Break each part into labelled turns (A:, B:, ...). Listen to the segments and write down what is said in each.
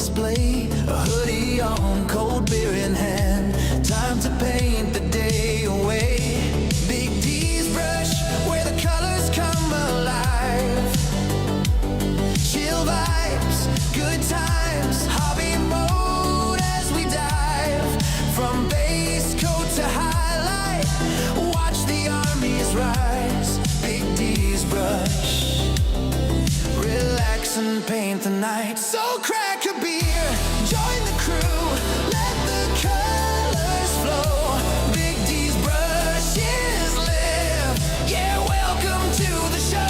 A: display, a hoodie on, cold beer in hand. Time to paint the day away. Big D's brush, where the colors come alive. Chill vibes, good times, hobby mode as we dive. From base coat to highlight, watch the armies rise. Big D's brush, relax and paint the night. So crack a beer, join the crew, let the colors flow. Big D's brushes live, yeah, welcome to the show.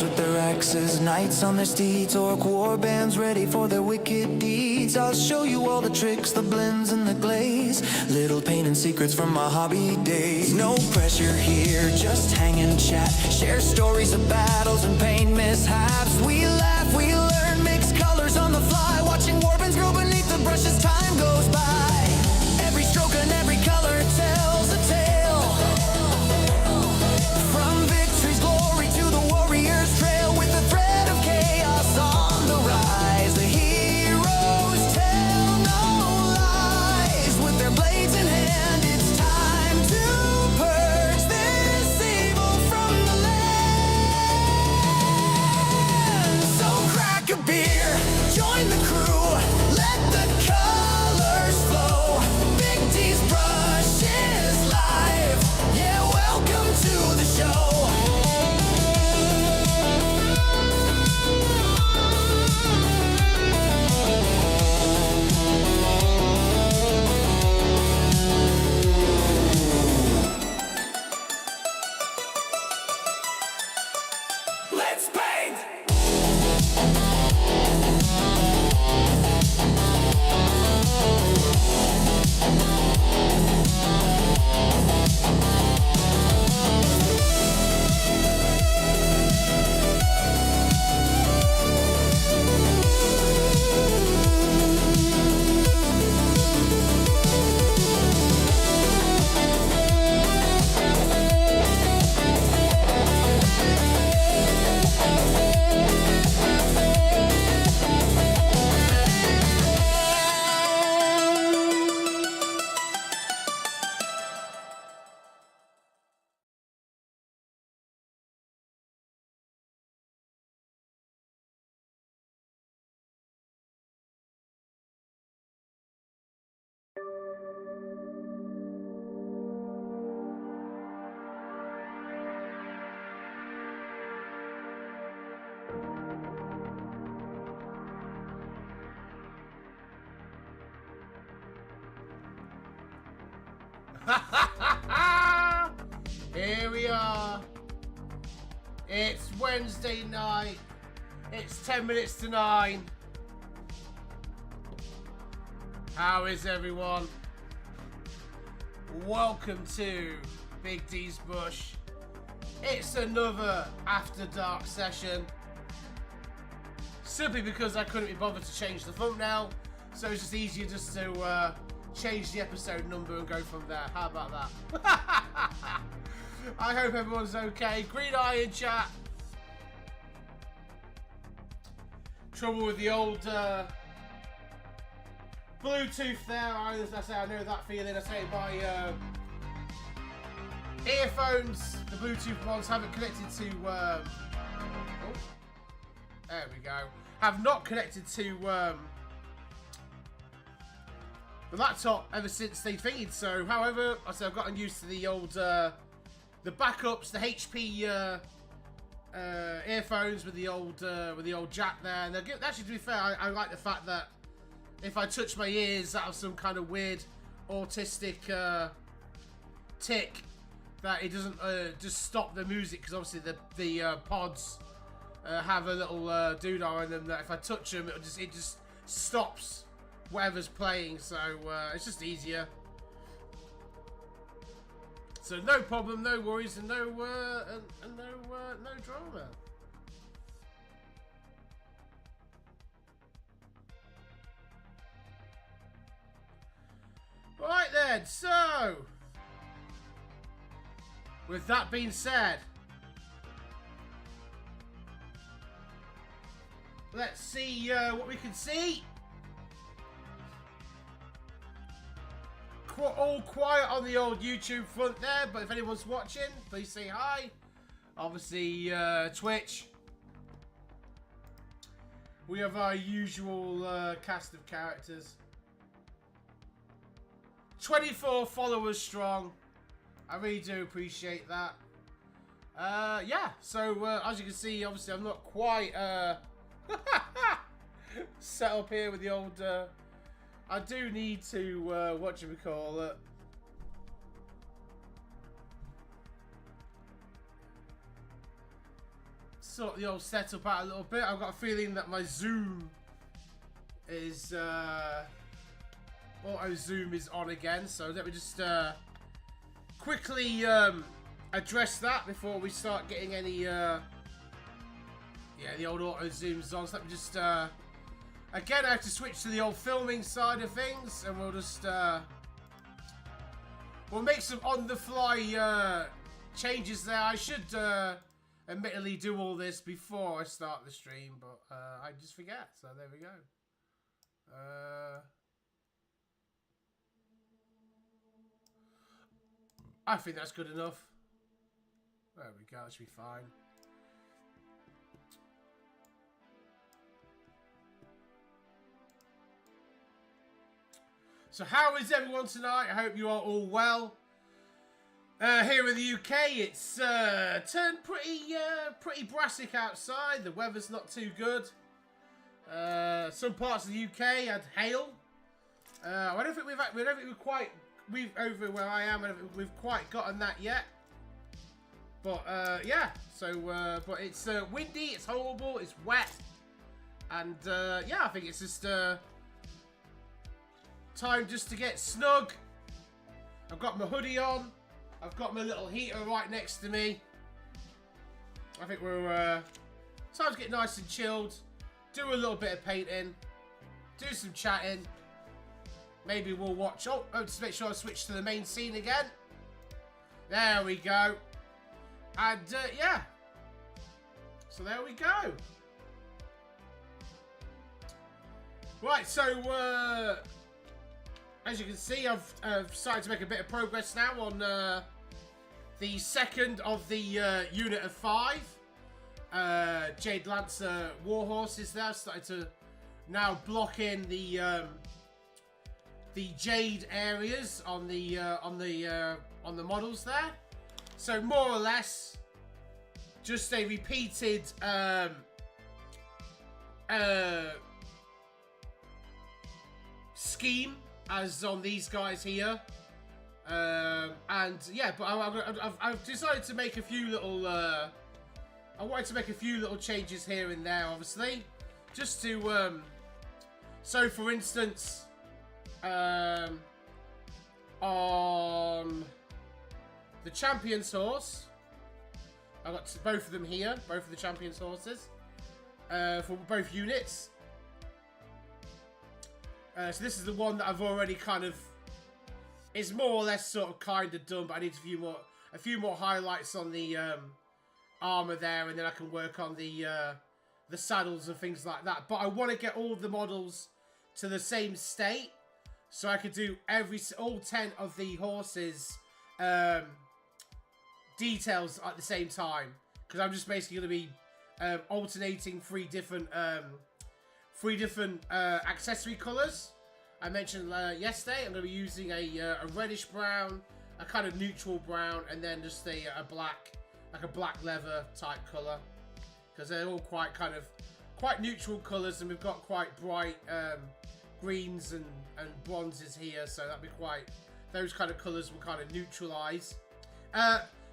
A: With their axes, knights on their steeds, orc war bands ready for their wicked deeds. I'll show you all the tricks, the blends and the glaze, little paint and secrets from my hobby days. No pressure here, just hang and chat, share stories of battles and paint mishaps. We laugh, we learn, mix colors on the fly, watching warbands grow beneath the brush as time goes by. Every stroke and every color tells a tale, from victory's glory to the warrior's trail, with the thread of chaos on the rise. The heroes tell no lies, with their blades in hand. It's time to purge this evil from the land. So crack a beer, join the crew, let the colors flow. Big D's brush is live, yeah, welcome to the show. Let's paint!
B: Here we are. It's Wednesday night. It's 10 minutes to 9. How is everyone? Welcome to Big D's Brush. It's another After Dark session. Simply because I couldn't be bothered to change the thumbnail, so it's just easier just to change the episode number and go from there. How about that? I hope everyone's okay. Green Eye in chat. Trouble with the old Bluetooth there. I know that feeling. I say my earphones, the Bluetooth ones, haven't connected to. Oh, there we go. Have not connected to the laptop ever since they thingied. So, however, I said I've gotten used to the old the backups, the HP earphones with the old jack there. And actually, to be fair, I like the fact that if I touch my ears out of some kind of weird autistic tick, that it doesn't just stop the music, because obviously the pods have a little doodah in them that if I touch them, it just stops whatever's playing. So it's just easier. So no problem, no worries, and no drama. said, so with that being said, let's see what we can see. All quiet on the old YouTube front there, but if anyone's watching, please say hi. Obviously, Twitch. We have our usual cast of characters. 24 followers strong. I really do appreciate that. Yeah, so as you can see, obviously I'm not quite set up here with the old... I do need to, whatchamacallit, sort the old setup out a little bit. I've got a feeling that my zoom is, auto zoom is on again. So let me just, quickly, address that before we start getting any, yeah, the old auto zoom's on. So let me just, again, I have to switch to the old filming side of things, and we'll just, we'll make some on-the-fly, changes there. I should, admittedly do all this before I start the stream, but, I just forget, so there we go. I think that's good enough. There we go, that should be fine. So how is everyone tonight? I hope you are all well. Here in the UK, it's turned pretty brassic outside. The weather's not too good. Some parts of the UK had hail. I don't think we've over where I am. I don't think we've quite gotten that yet. But yeah. So but it's windy. It's horrible. It's wet. And yeah, I think it's just time just to get snug. I've got my hoodie on. I've got my little heater right next to me. I think we're time to get nice and chilled. Do a little bit of painting. Do some chatting. Maybe we'll watch. Oh, just make sure I switch to the main scene again. There we go. And yeah. So there we go. Right, so as you can see, I've started to make a bit of progress now on the second of the unit of 5 Jade Lancer warhorses. There, I've started to now block in the Jade areas on the models there. So more or less, just a repeated scheme as on these guys here, and yeah, but I've decided to make a few little. I wanted to make a few little changes here and there, obviously, just to. So, for instance, on the Champion's horse, I've got both of them here, both of the Champion's horses, for both units. So this is the one that I've already kind of, it's more or less sort of kind of done, but I need a few more highlights on the armor there, and then I can work on the saddles and things like that. But I want to get all the models to the same state, so I could do all 10 of the horses details at the same time, because I'm just basically going to be alternating three different accessory colors. I mentioned yesterday I'm going to be using a reddish brown, a kind of neutral brown, and then just a black, like a black leather type color, because they're all quite neutral colors, and we've got quite bright greens and bronzes here, so that'd be quite, those kind of colors will kind of neutralize.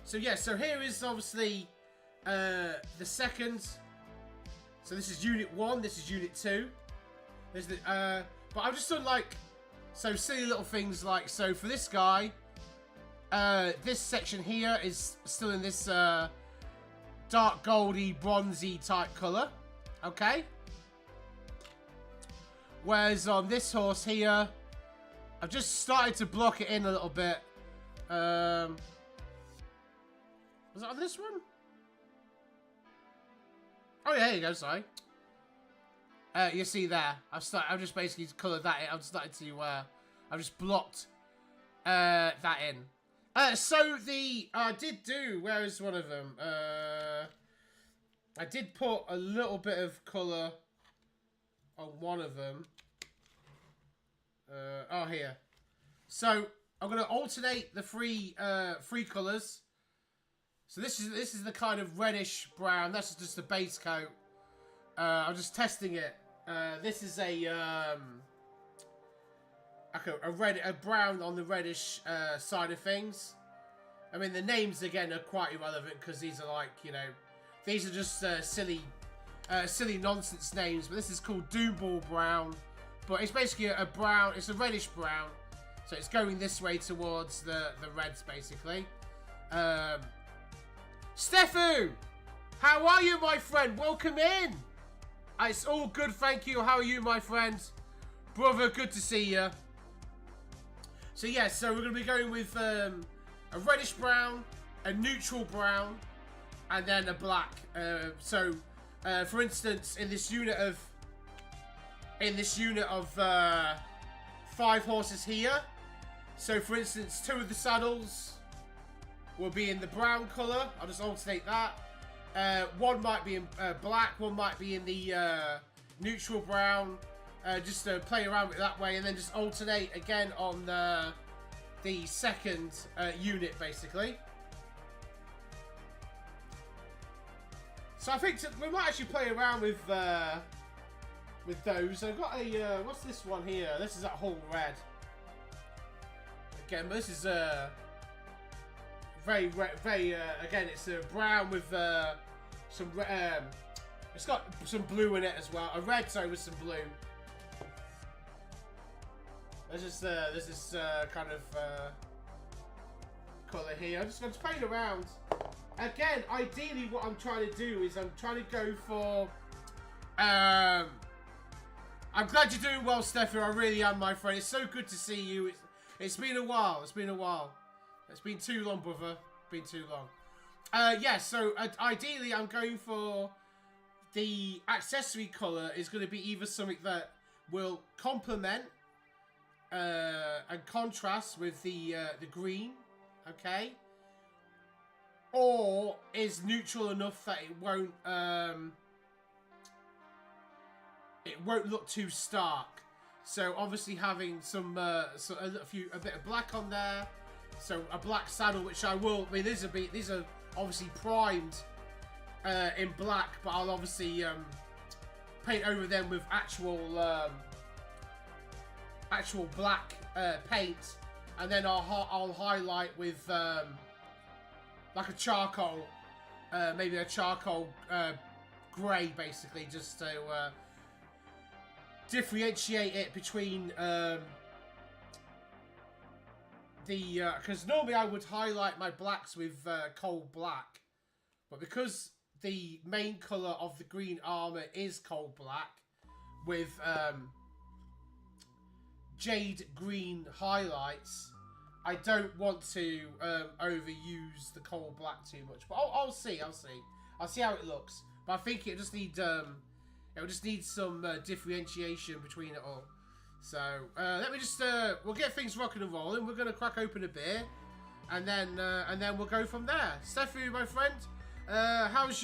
B: So yeah, so here is obviously the second. So this is Unit 1, this is Unit 2. There's the, but I've just done like, so silly little things like, so for this guy, this section here is still in this dark goldy, bronzy type colour, okay? Whereas on this horse here, I've just started to block it in a little bit. Was that on this one? Oh yeah, here you go, sorry. You see there, I've just basically coloured that in. I've started to, I've just blocked that in. So I did do, where is one of them? I did put a little bit of colour on one of them. Oh, here. So I'm going to alternate the three colours. So this is the kind of reddish brown. That's just the base coat. I'm just testing it. This is a brown on the reddish side of things. I mean, the names again are quite irrelevant because these are like, you know, these are just silly nonsense names. But this is called Doomball Brown. But it's basically a brown. It's a reddish brown. So it's going this way towards the reds, basically. Stefu! How are you, my friend? Welcome in! It's all good, thank you. How are you, my friend? Brother, good to see you. So, yeah, so we're going to be going with a reddish brown, a neutral brown, and then a black. For instance, in this unit of 5 horses here. So, for instance, 2 of the saddles will be in the brown colour. I'll just alternate that. One might be in black, one might be in the neutral brown. Just to play around with it that way, and then just alternate again on the second unit, basically. So I think we might actually play around with those. I've got a what's this one here? This is that whole red. Again, this is very again, it's a brown with some it's got some blue in it as well. A red, sorry, with some blue. This is kind of colour here. I'm just playing around. Again, ideally, what I'm trying to do is I'm trying to go for. I'm glad you're doing well, Stefan. I really am, my friend. It's so good to see you. It's been a while. It's been a while. It's been too long, brother. Been too long. Yeah. So ideally, I'm going for the accessory colour is going to be either something that will complement and contrast with the green, okay, or is neutral enough that it won't look too stark. So obviously having a bit of black on there, so a black saddle, which I will. I mean, these are obviously primed in black, but I'll obviously paint over them with actual black paint, and then I'll highlight with like a charcoal, maybe a charcoal grey, basically, just to differentiate it between because normally I would highlight my blacks with coal black, but because the main colour of the green armour is coal black with jade green highlights, I don't want to overuse the coal black too much. But I'll see how it looks. But I think it just need some differentiation between it all. So let me just we'll get things rocking and rolling. We're gonna crack open a beer, and then we'll go from there. Stefu, my friend, how has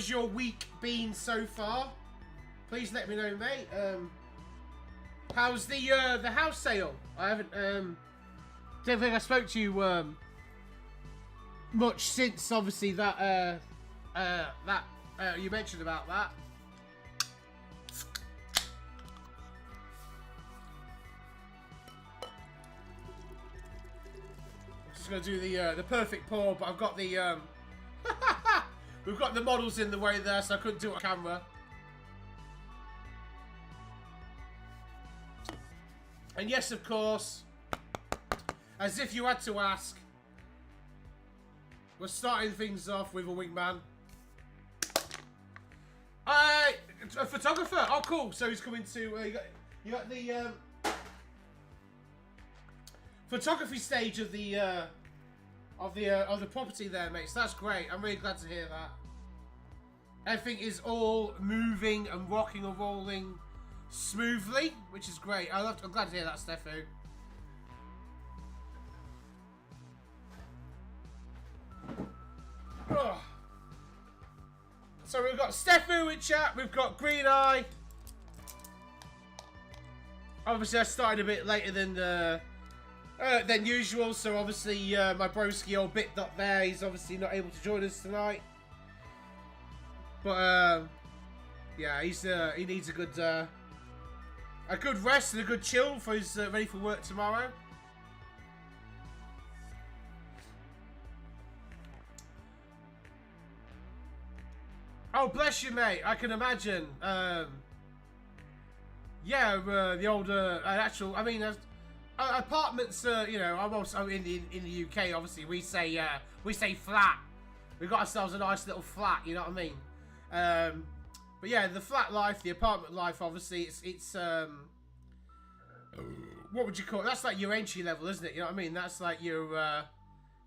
B: your week been so far? Please let me know, mate. How's the house sale? I haven't don't think I spoke to you much since obviously that you mentioned about that. Just gonna do the perfect pour, but I've got the we've got the models in the way there, so I couldn't do it on camera. And yes, of course, as if you had to ask, we're starting things off with a wingman. A photographer. Oh, cool. So he's coming to. You got the photography stage of the property there, mate. So that's great. I'm really glad to hear that. Everything is all moving and rocking and rolling smoothly, which is great. I'm glad to hear that, Stefu. Oh. So we've got Stefu in chat, we've got Green Eye. Obviously I started a bit later than usual, so obviously my broski old BitDot there, he's obviously not able to join us tonight. But yeah, he needs a good rest and a good chill for his ready for work tomorrow. Oh, bless you, mate. I can imagine. Yeah, the older actual. I mean, apartments. You know, I'm also in the UK. Obviously, we say flat. We've got ourselves a nice little flat. You know what I mean? But yeah, the flat life, the apartment life. Obviously, it's what would you call it? That's like your entry level, isn't it? You know what I mean? That's like your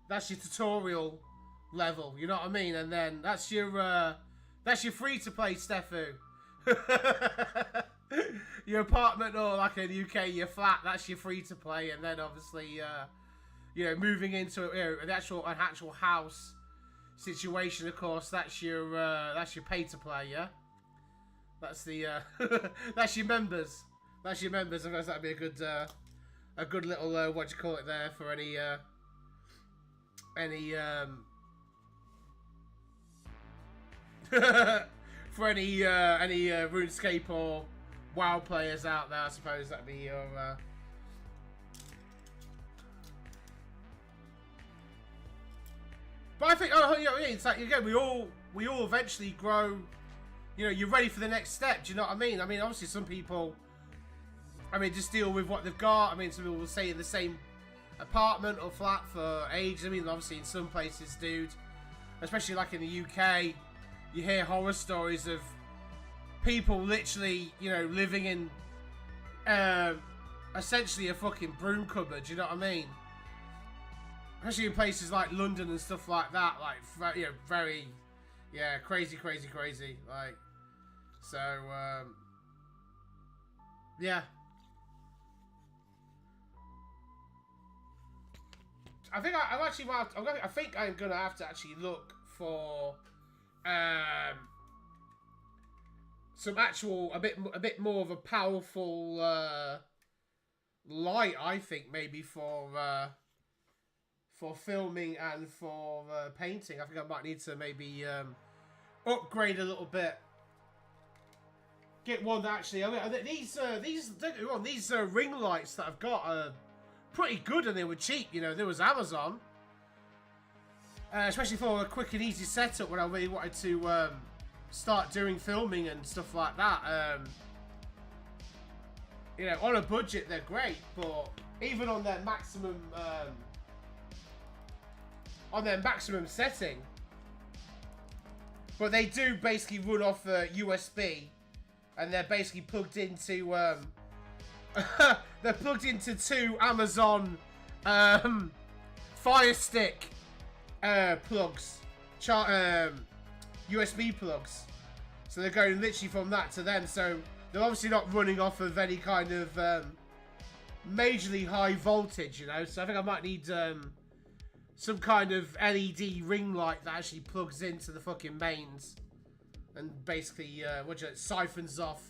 B: tutorial level. You know what I mean? And then that's your free to play, Stefu. Your apartment, or like in the UK, your flat, that's your free to play, and then obviously, you know, moving into an actual house situation, of course, that's your pay to play, yeah. That's the that's your members. That's your members. I guess that'd be a good little what do you call it there for any for any RuneScape or WoW players out there, I suppose that'd be your But I think, oh yeah, it's like again, we all eventually grow. You know, you're ready for the next step. Do you know what I mean? I mean, obviously, some people, I mean, just deal with what they've got. I mean, some people will stay in the same apartment or flat for ages. I mean, obviously, in some places, dude, especially like in the UK, you hear horror stories of people literally, you know, living in essentially a fucking broom cupboard. Do you know what I mean? Especially in places like London and stuff like that, like, you know, very, yeah, crazy, like, so, yeah. I think I think I'm gonna have to actually look for, some actual, a bit more of a powerful, light, I think, maybe for filming and for painting. I think I might need to maybe upgrade a little bit. Get one that actually. I mean, these don't get me wrong, these ring lights that I've got are pretty good and they were cheap. You know, there was Amazon, especially for a quick and easy setup when I really wanted to start doing filming and stuff like that. You know, on a budget they're great, but even on their maximum. On their maximum setting, but they do basically run off a USB, and they're basically plugged into they're plugged into two Amazon Fire Stick plugs, USB plugs. So they're going literally from that to them. So they're obviously not running off of any kind of majorly high voltage, you know. So I think I might need some kind of LED ring light that actually plugs into the fucking mains and basically siphons off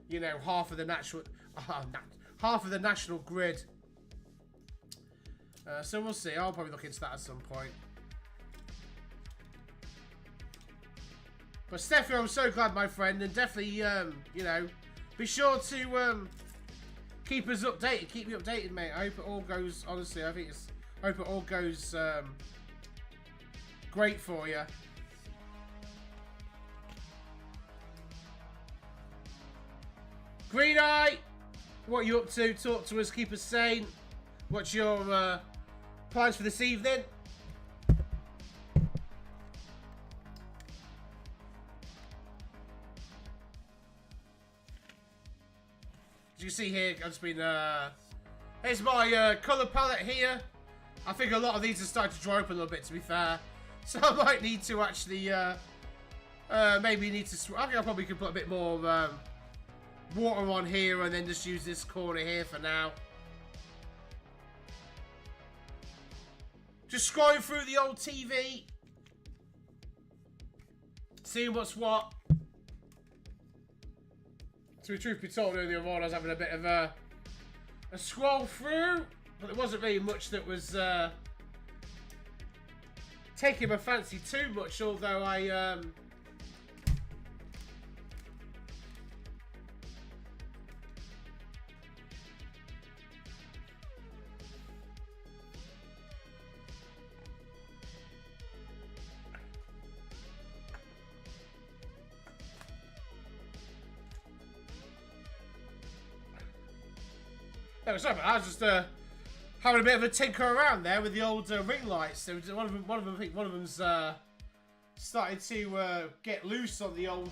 B: you know, half of the national grid. So we'll see. I'll probably look into that at some point. But Steffi, I'm so glad, my friend, and definitely you know, be sure to keep us updated. Keep me updated, mate. I hope it all goes. Honestly, I hope it all goes great for you. Green Eye, what are you up to? Talk to us, keep us sane. What's your plans for this evening? As you can see here, I've just been Here's my colour palette here. I think a lot of these are starting to dry up a little bit, to be fair. So I might need to actually, maybe need to, I think I probably could put a bit more water on here and then just use this corner here for now. Just scrolling through the old TV. Seeing what's what. To be truth be told, earlier on I was having a bit of a scroll through, but there wasn't really much that was taking my fancy too much, although I no, sorry, I was just having a bit of a tinker around there with the old ring lights. So one of them's started to get loose on the old.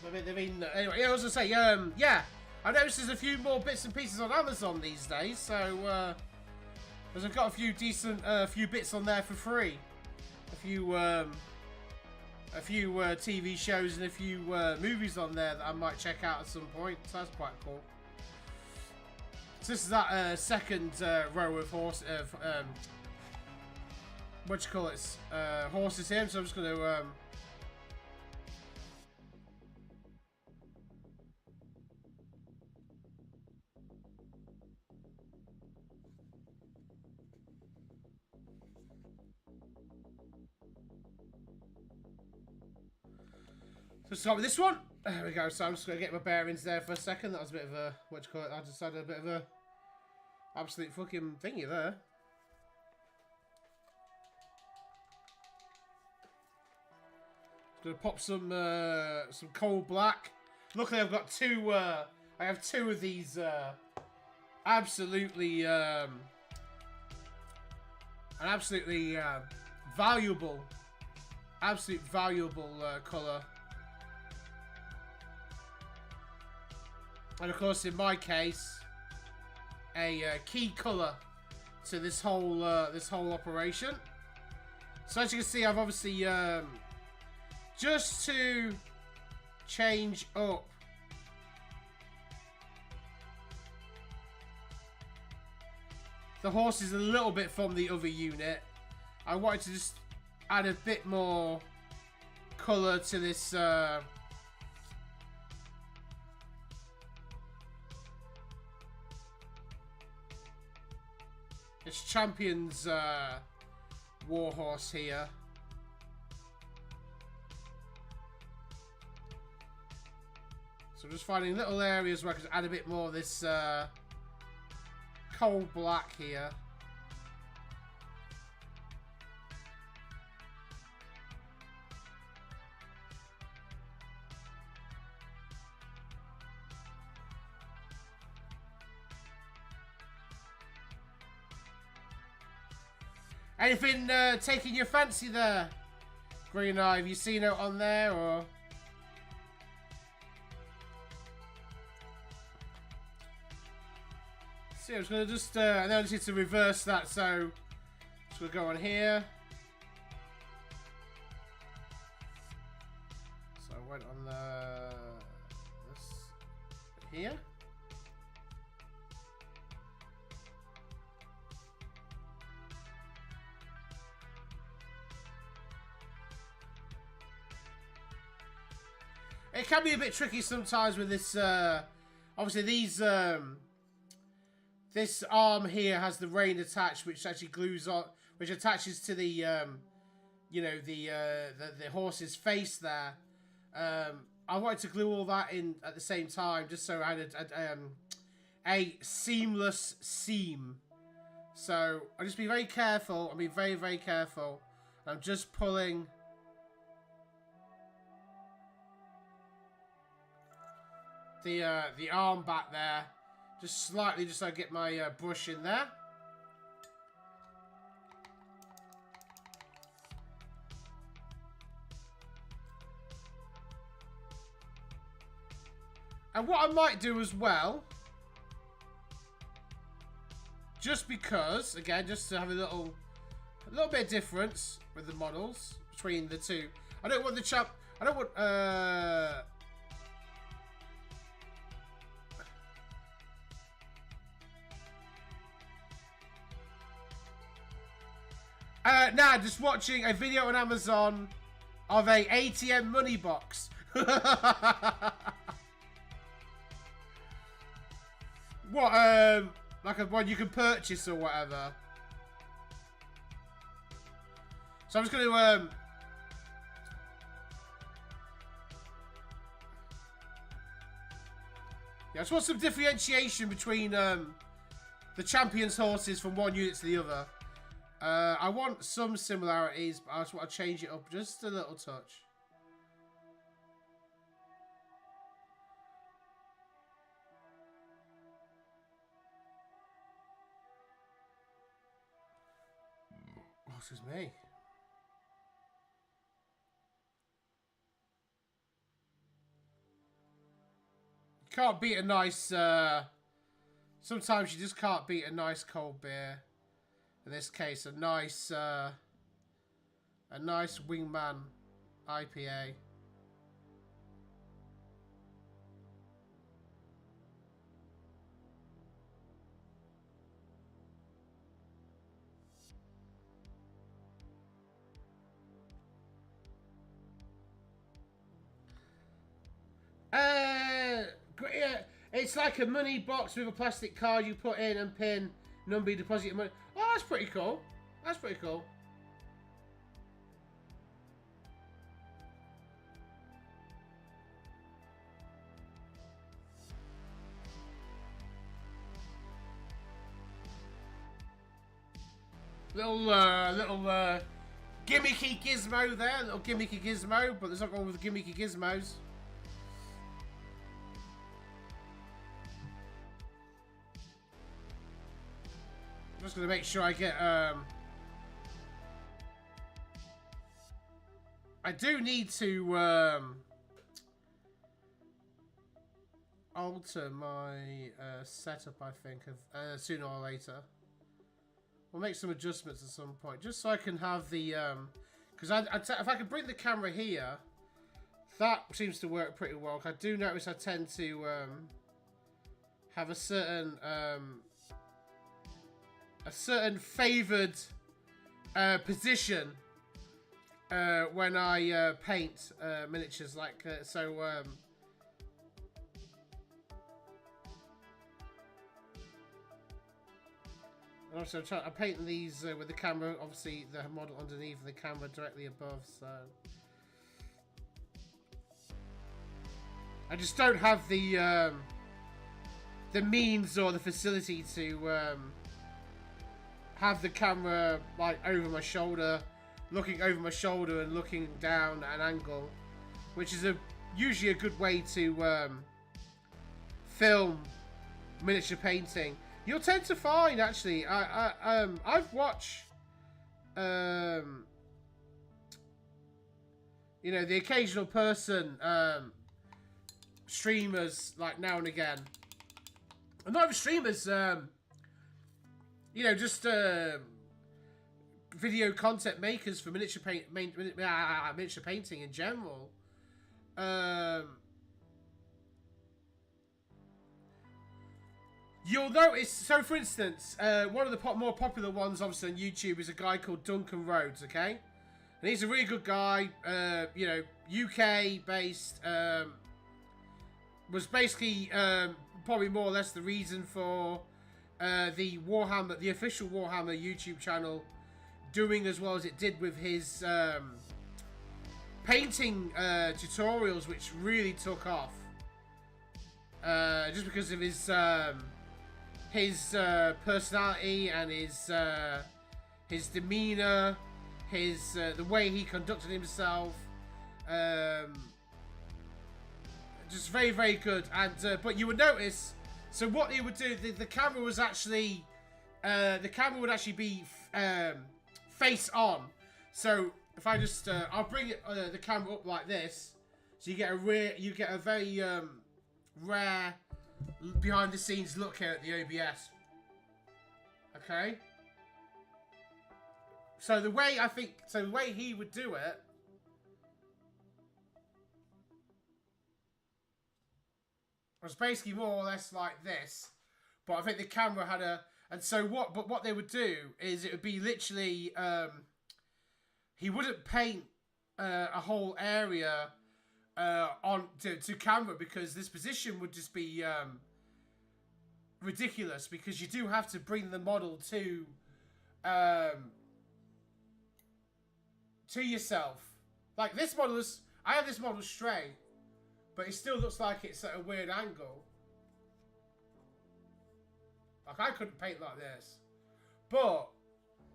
B: Anyway, yeah, I was gonna say, yeah, I noticed there's a few more bits and pieces on Amazon these days. So, because I've got a few decent, few bits on there for free, a few TV shows and a few movies on there that I might check out at some point. So that's quite cool. So this is that second row of horses here. So I'm just going to so start with this one. There we go. So I'm just going to get my bearings there for a second. That was a bit of a, I just had a bit of a absolute fucking thingy there. Just going to pop some coal black. Luckily I've got two, I have two of these absolutely valuable colour. And of course, in my case, a key colour to this whole operation. So as you can see, I've obviously just to change up the horses a little bit from the other unit. I wanted to just add a bit more colour to this. It's Champion's warhorse here. So I'm just finding little areas where I can add a bit more of this coal black here. Anything taking your fancy there, Green Eye? Have you seen it on there, or? See, I was going to just, and then I just need to reverse that, so just going to go on here. So I went on this here. It can be a bit tricky sometimes with this, obviously these, this arm here has the rein attached, which actually glues on, which attaches to the, you know, the horse's face there. I wanted to glue all that in at the same time, just so I had a seamless seam. So I'll just be very careful. I'll be very, very careful. I'm just pulling the arm back there, just slightly, just so I get my brush in there. And what I might do as well, just because, again, just to have a little bit of difference with the models between the two. I don't want the champ. I don't want. Nah, just watching a video on Amazon of a ATM money box. What, like a one you can purchase or whatever. So I'm just going to, yeah, I just want some differentiation between, the champions' horses from one unit to the other. I want some similarities, but I just want to change it up just a little touch. Oh, excuse me. You can't beat a nice, sometimes you just can't beat a nice cold beer. In this case, a nice Wingman IPA. Yeah, it's like a money box with a plastic card you put in and pin number you deposit your money. Oh, that's pretty cool. That's pretty cool. Little gimmicky gizmo there. Little gimmicky gizmo, but there's nothing wrong with gimmicky gizmos. I'm just gonna make sure I get I do need to alter my setup, I think, of sooner or later. We'll make some adjustments at some point, just so I can have the because if I can bring the camera here, that seems to work pretty well. I do notice I tend to have a certain favoured position when I paint miniatures, like so. And also, I'm painting these with the camera, obviously the model underneath and the camera directly above. So I just don't have the means or the facility to have the camera like over my shoulder, looking over my shoulder and looking down at an angle, which is usually a good way to film miniature painting. You'll tend to find, actually, I've watched you know, the occasional person streamers, like, now and again, and not even streamers, you know, just video content makers for miniature painting in general. You'll notice, so for instance, one of the more popular ones, obviously on YouTube, is a guy called Duncan Rhodes, okay? And he's a really good guy, you know, UK based, was basically probably more or less the reason for the Warhammer, the official Warhammer YouTube channel doing as well as it did with his painting tutorials, which really took off. Just because of his personality and his demeanor, the way he conducted himself, just very, very good. And but you would notice, so what he would do, the camera was actually the camera would actually be face on. So if I just I'll bring it the camera up like this, so you get a very rare behind the scenes look here at the OBS. Okay. So the way the way he would do it was basically more or less like this, but I think the camera had a, and so what they would do is it would be literally, he wouldn't paint a whole area to camera, because this position would just be ridiculous, because you do have to bring the model to yourself. Like this model is, I have this model straight, but it still looks like it's at a weird angle. Like I couldn't paint like this. But,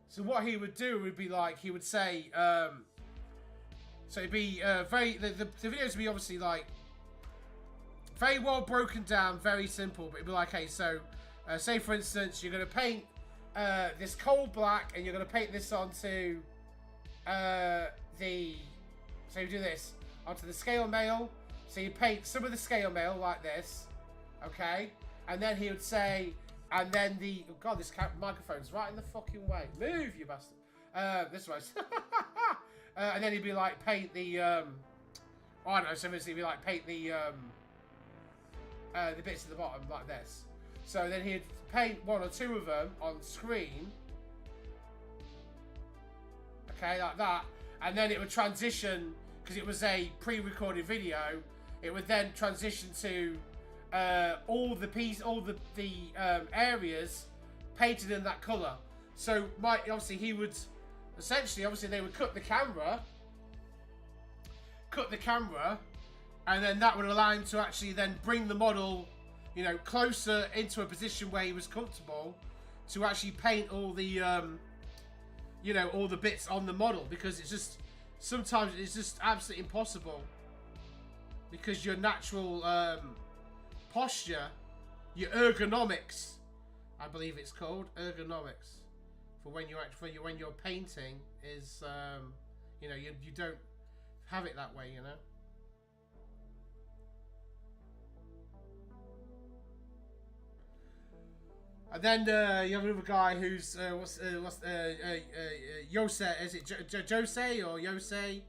B: so what he would do would be like, he would say, so it'd be the videos would be obviously like, very well broken down, very simple, but it'd be like, hey, so, say for instance, you're going to paint this coal black, and you're going to paint this onto so you do this, onto the scale mail. So you paint some of the scale mail like this, okay? And then he would say, and then the, oh God, this microphone's right in the fucking way. Move, you bastard. This way. And then he'd be like, paint the, I don't know, so he'd be like, paint the bits at the bottom like this. So then he'd paint one or two of them on screen. Okay, like that. And then it would transition, because it was a pre-recorded video, it would then transition to all the areas painted in that colour. So obviously he would essentially, obviously they would cut the camera, and then that would allow him to actually then bring the model, you know, closer into a position where he was comfortable to actually paint all the you know, all the bits on the model, because it's just, sometimes it's just absolutely impossible, because your natural posture, your ergonomics, I believe it's called ergonomics, for when you're painting is, you know, you don't have it that way, you know. And then you have another guy who's Yose, is it Jose or Yose?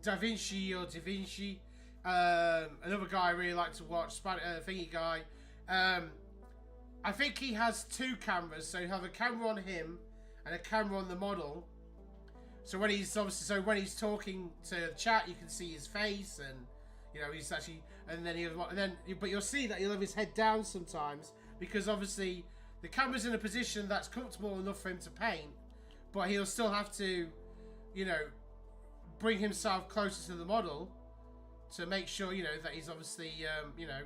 B: Da Vinci or Da Vinci. Another guy I really like to watch, thingy guy. I think he has two cameras, so you have a camera on him and a camera on the model. So when he's talking to the chat, you can see his face, and you know he's actually, but you'll see that he'll have his head down sometimes, because obviously the camera's in a position that's comfortable enough for him to paint, but he'll still have to, you know, bring himself closer to the model to make sure, you know, that he's obviously, you know,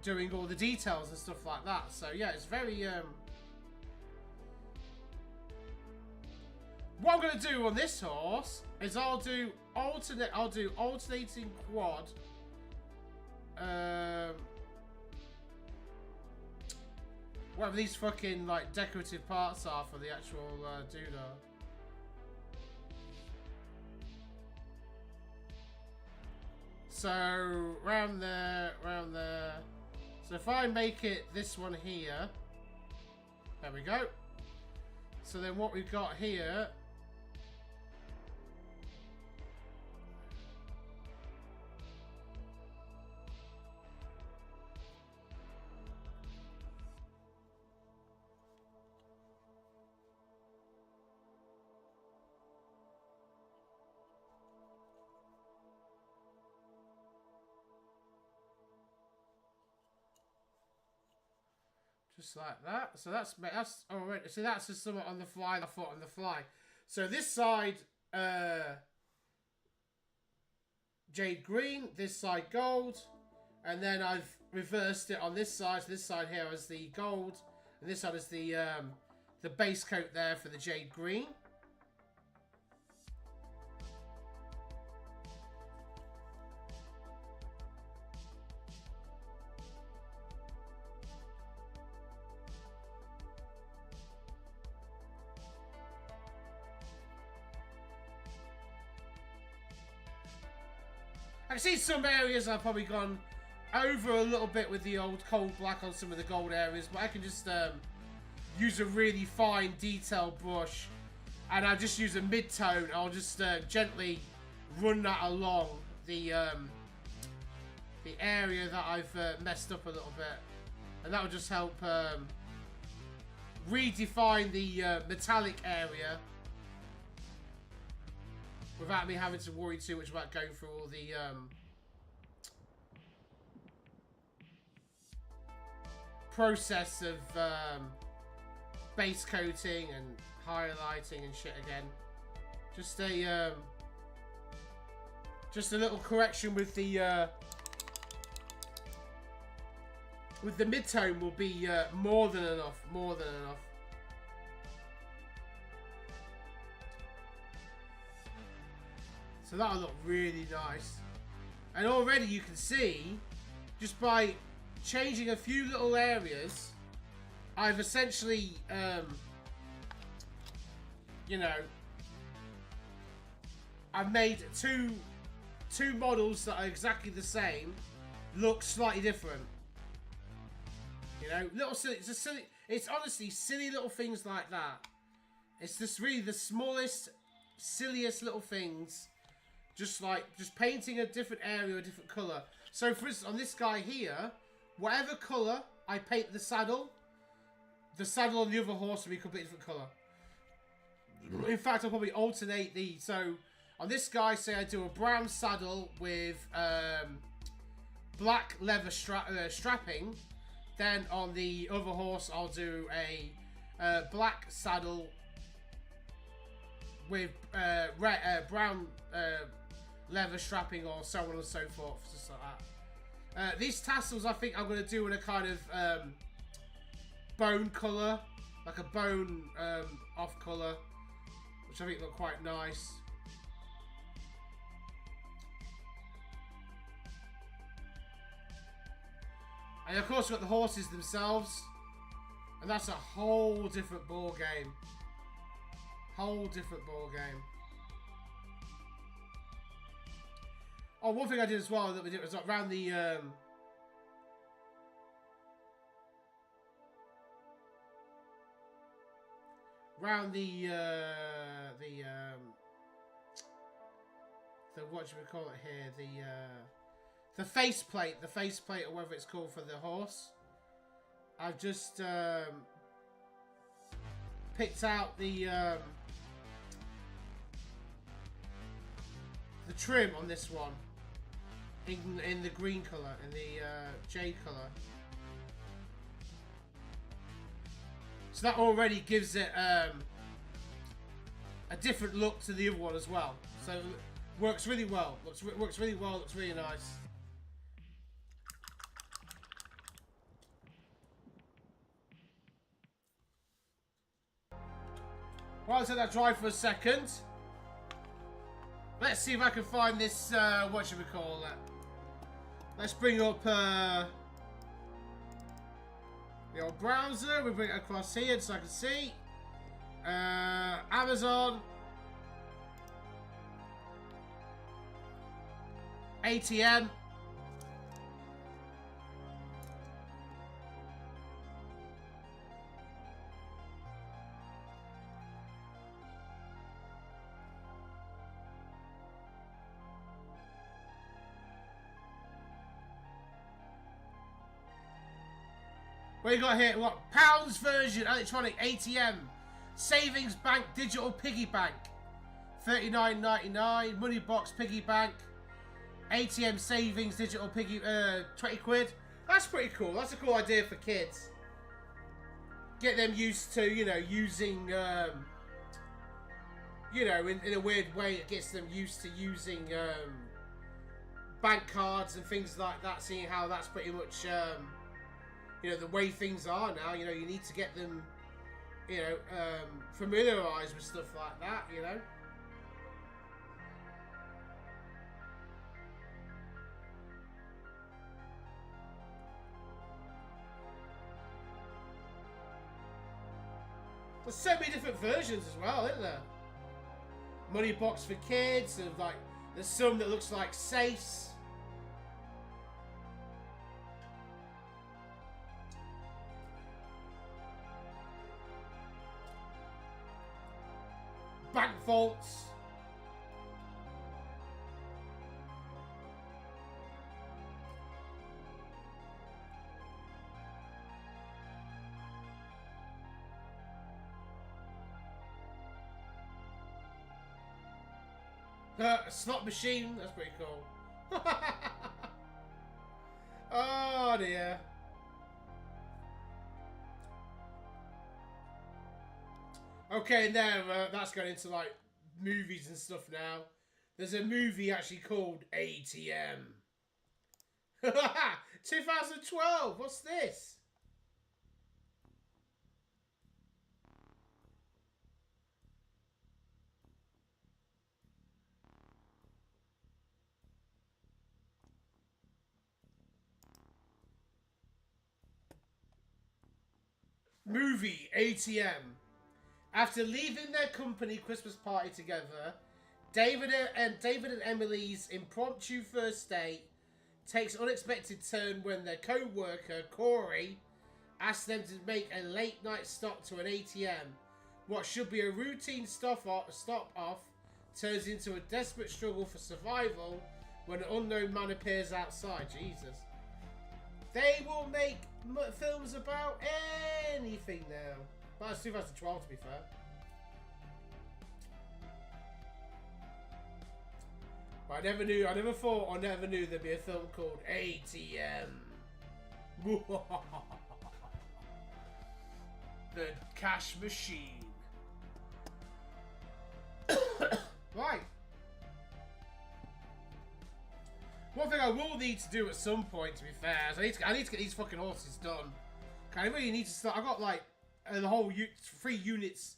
B: doing all the details and stuff like that. So yeah, it's very, what I'm going to do on this horse is I'll do alternating quad, whatever these fucking like decorative parts are for the actual doodah. So round there. So if I make it this one here, there we go. So then what we've got here, just like that. So that's already. So that's just somewhat on the fly. I thought on the fly. So this side, jade green. This side gold, and then I've reversed it on this side. So this side here is the gold, and this side is the base coat there for the jade green. I can see some areas I've probably gone over a little bit with the old cold black on some of the gold areas, but I can just use a really fine detailed brush, and I'll just use a mid-tone. I'll just gently run that along the area that I've messed up a little bit, and that will just help redefine the metallic area without me having to worry too much about going through all the process of base coating and highlighting and shit again. Just a little correction with the mid-tone will be more than enough. More than enough. So that'll look really nice. And already you can see, just by changing a few little areas, I've essentially, you know, I've made two models that are exactly the same look slightly different. You know, little silly, it's honestly silly little things like that. It's just really the smallest, silliest little things. Just painting a different area, a different colour. So for instance, on this guy here, whatever colour I paint the saddle on the other horse will be a completely different colour. In fact, I'll probably alternate the, so on this guy, say I do a brown saddle with black leather strapping. Then on the other horse, I'll do a black saddle with brown leather strapping, or so on and so forth, just like that. These tassels, I think I'm going to do in a kind of bone colour, like a bone off colour, which I think look quite nice. And of course, we've got the horses themselves, and that's a whole different ball game. Whole different ball game. Oh, one thing I did as well that we did was around the what should we call it here? The faceplate, or whatever it's called for the horse. I've just picked out the trim on this one in the green colour, in the jade colour. So that already gives it a different look to the other one as well. So works really well. Works really well. Looks really nice. Well, let's let that dry for a second. Let's see if I can find this, what should we call it? Let's bring up the old browser. We bring it across here so I can see. Amazon. ATM. What you got here? What? Pounds version, electronic ATM. Savings bank, digital piggy bank. $39.99. Money box piggy bank. ATM savings, digital piggy, 20 quid. That's pretty cool. That's a cool idea for kids. Get them used to, you know, using, you know, in a weird way, it gets them used to using bank cards and things like that, seeing how that's pretty much, you know, the way things are now. You know, you need to get them, you know, familiarised with stuff like that, you know. There's so many different versions as well, isn't there? Money box for kids, and like, there's some that looks like safes. faults. A slot machine, that's pretty cool. Oh dear. Okay, now that's going into like movies and stuff now. There's a movie actually called ATM. 2012, what's this? Movie ATM. After leaving their company Christmas party together, David and Emily's impromptu first date takes an unexpected turn when their co-worker Corey asks them to make a late night stop to an ATM. What should be a routine stop off turns into a desperate struggle for survival when an unknown man appears outside. Jesus. They will make films about anything now. Well, it's 2012 to be fair. But I never knew there'd be a film called ATM. The cash machine. Right. One thing I will need to do at some point, to be fair, is I need to get these fucking horses done. I really need to start. I got like the whole three units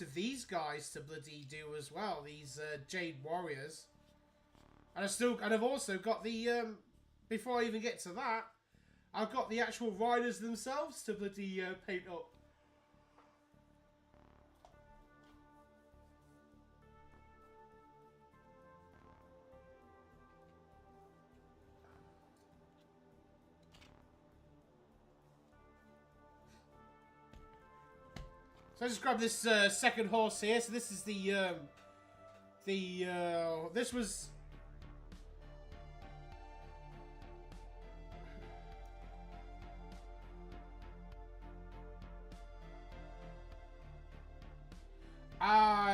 B: of these guys to bloody do as well. These Jade Warriors, and I've also got the before I even get to that, I've got the actual riders themselves to bloody paint up. So I just grabbed this second horse here. So this is this was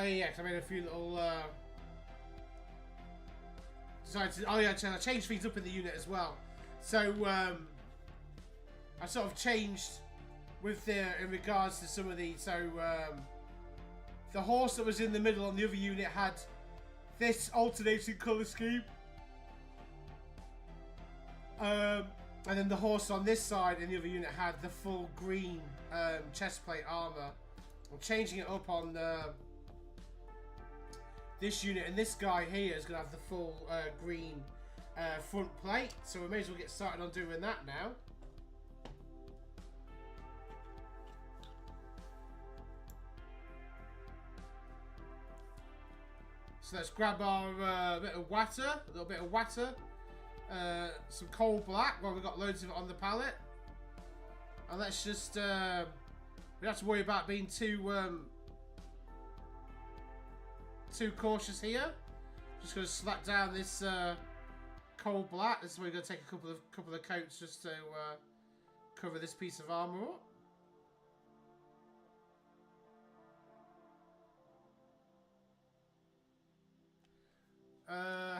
B: yeah, 'cause I made a few little I changed things up in the unit as well. So I sort of changed with in regards to some of the the horse that was in the middle on the other unit had this alternating colour scheme, and then the horse on this side in the other unit had the full green chest plate armour. I'm changing it up on this unit, and this guy here is going to have the full green front plate, so we may as well get started on doing that now. So let's grab our bit of water, a little bit of water, some coal black. Well, we've got loads of it on the palette, and let's just we don't have to worry about being too cautious here. Just going to slap down this coal black. This is where we're going to take a couple of coats just to cover this piece of armor up.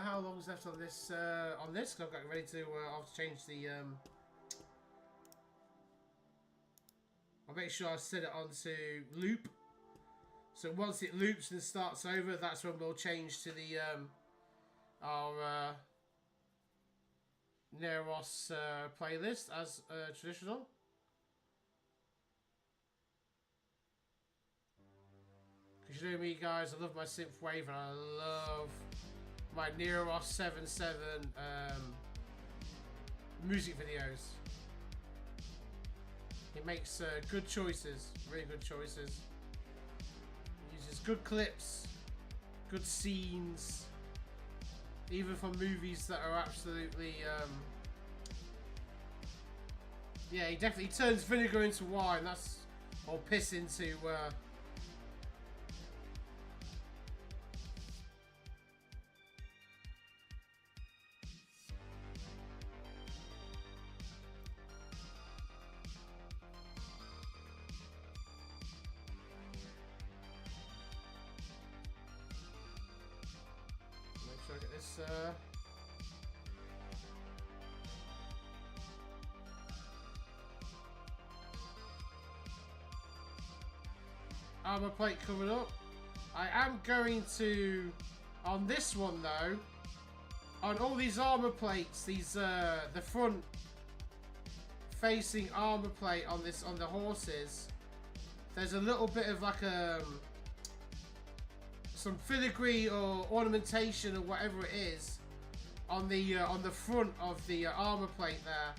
B: How long's left on this? On this, I've got ready to. I'll have to change the. I'll make sure I set it onto loop. So once it loops and starts over, that's when we'll change to the our Neros playlist as traditional. Because you know me, guys, I love my synthwave and I love my Neros 77 music videos. He makes good choices, really good choices. He uses good clips, good scenes, even from movies that are absolutely yeah, he definitely turns vinegar into wine. That's or piss into this. Armor plate coming up. I am going to, on this one though, on all these armor plates, these the front facing armor plate on this, on the horses, there's a little bit of like some filigree or ornamentation or whatever it is on the front of the armor plate there.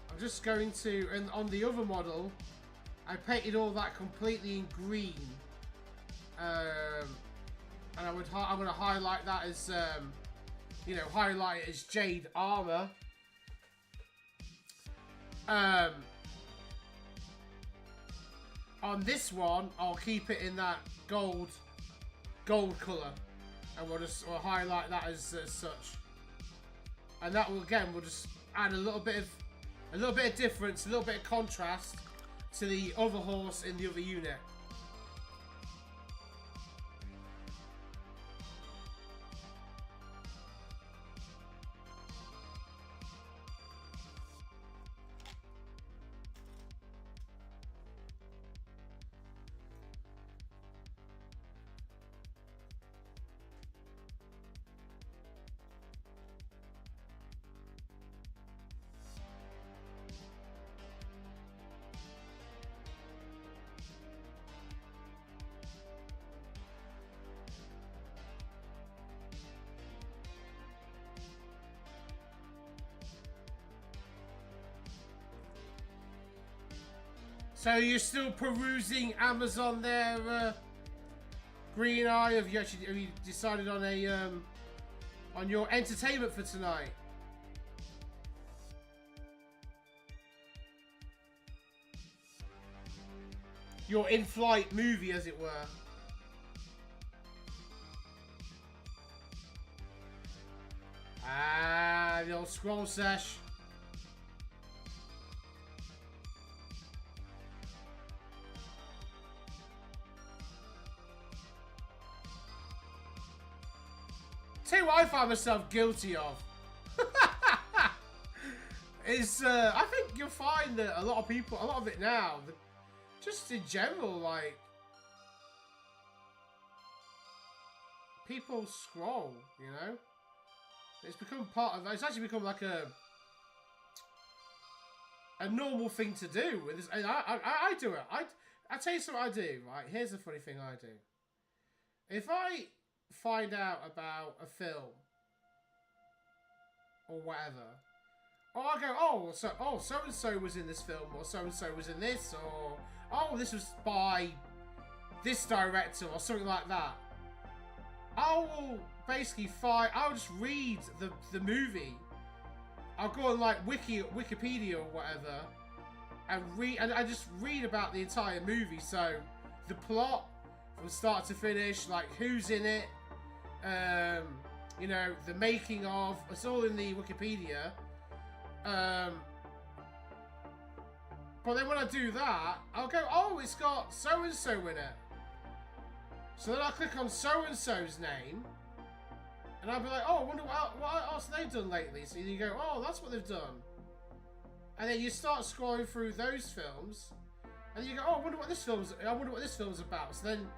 B: I'm just going to, and on the other model, I painted all that completely in green, and I'm going to highlight that as, you know, highlight it as jade armor. On this one, I'll keep it in that gold colour, and we'll highlight that as such. And that will, again, we'll just add a little bit of difference, a little bit of contrast to the other horse in the other unit. So you're still perusing Amazon there, Green Eye? Have you decided on a on your entertainment for tonight? Your in-flight movie, as it were. Ah, the old scroll sesh. Tell you what I find myself guilty of is I think you'll find that a lot of people, a lot of it now, just in general, like, people scroll, you know? It's become part of, it's actually become like a normal thing to do. And I do it. I tell you something I do, right? Here's the funny thing I do. If I find out about a film or whatever, or I go, so and so was in this film, or so and so was in this, or oh, this was by this director, or something like that, I will basically I'll just read the movie. I'll go on like Wikipedia or whatever, and I just read about the entire movie. So the plot from start to finish, like who's in it, you know, the making of, it's all in the Wikipedia. But then when I do that, I'll go, oh, it's got so and so in it. So then I'll click on so and so's name, and I'll be like, oh, I wonder what else they've done lately. So you go, oh, that's what they've done. And then you start scrolling through those films, and you go, oh, I wonder what this film's about. So then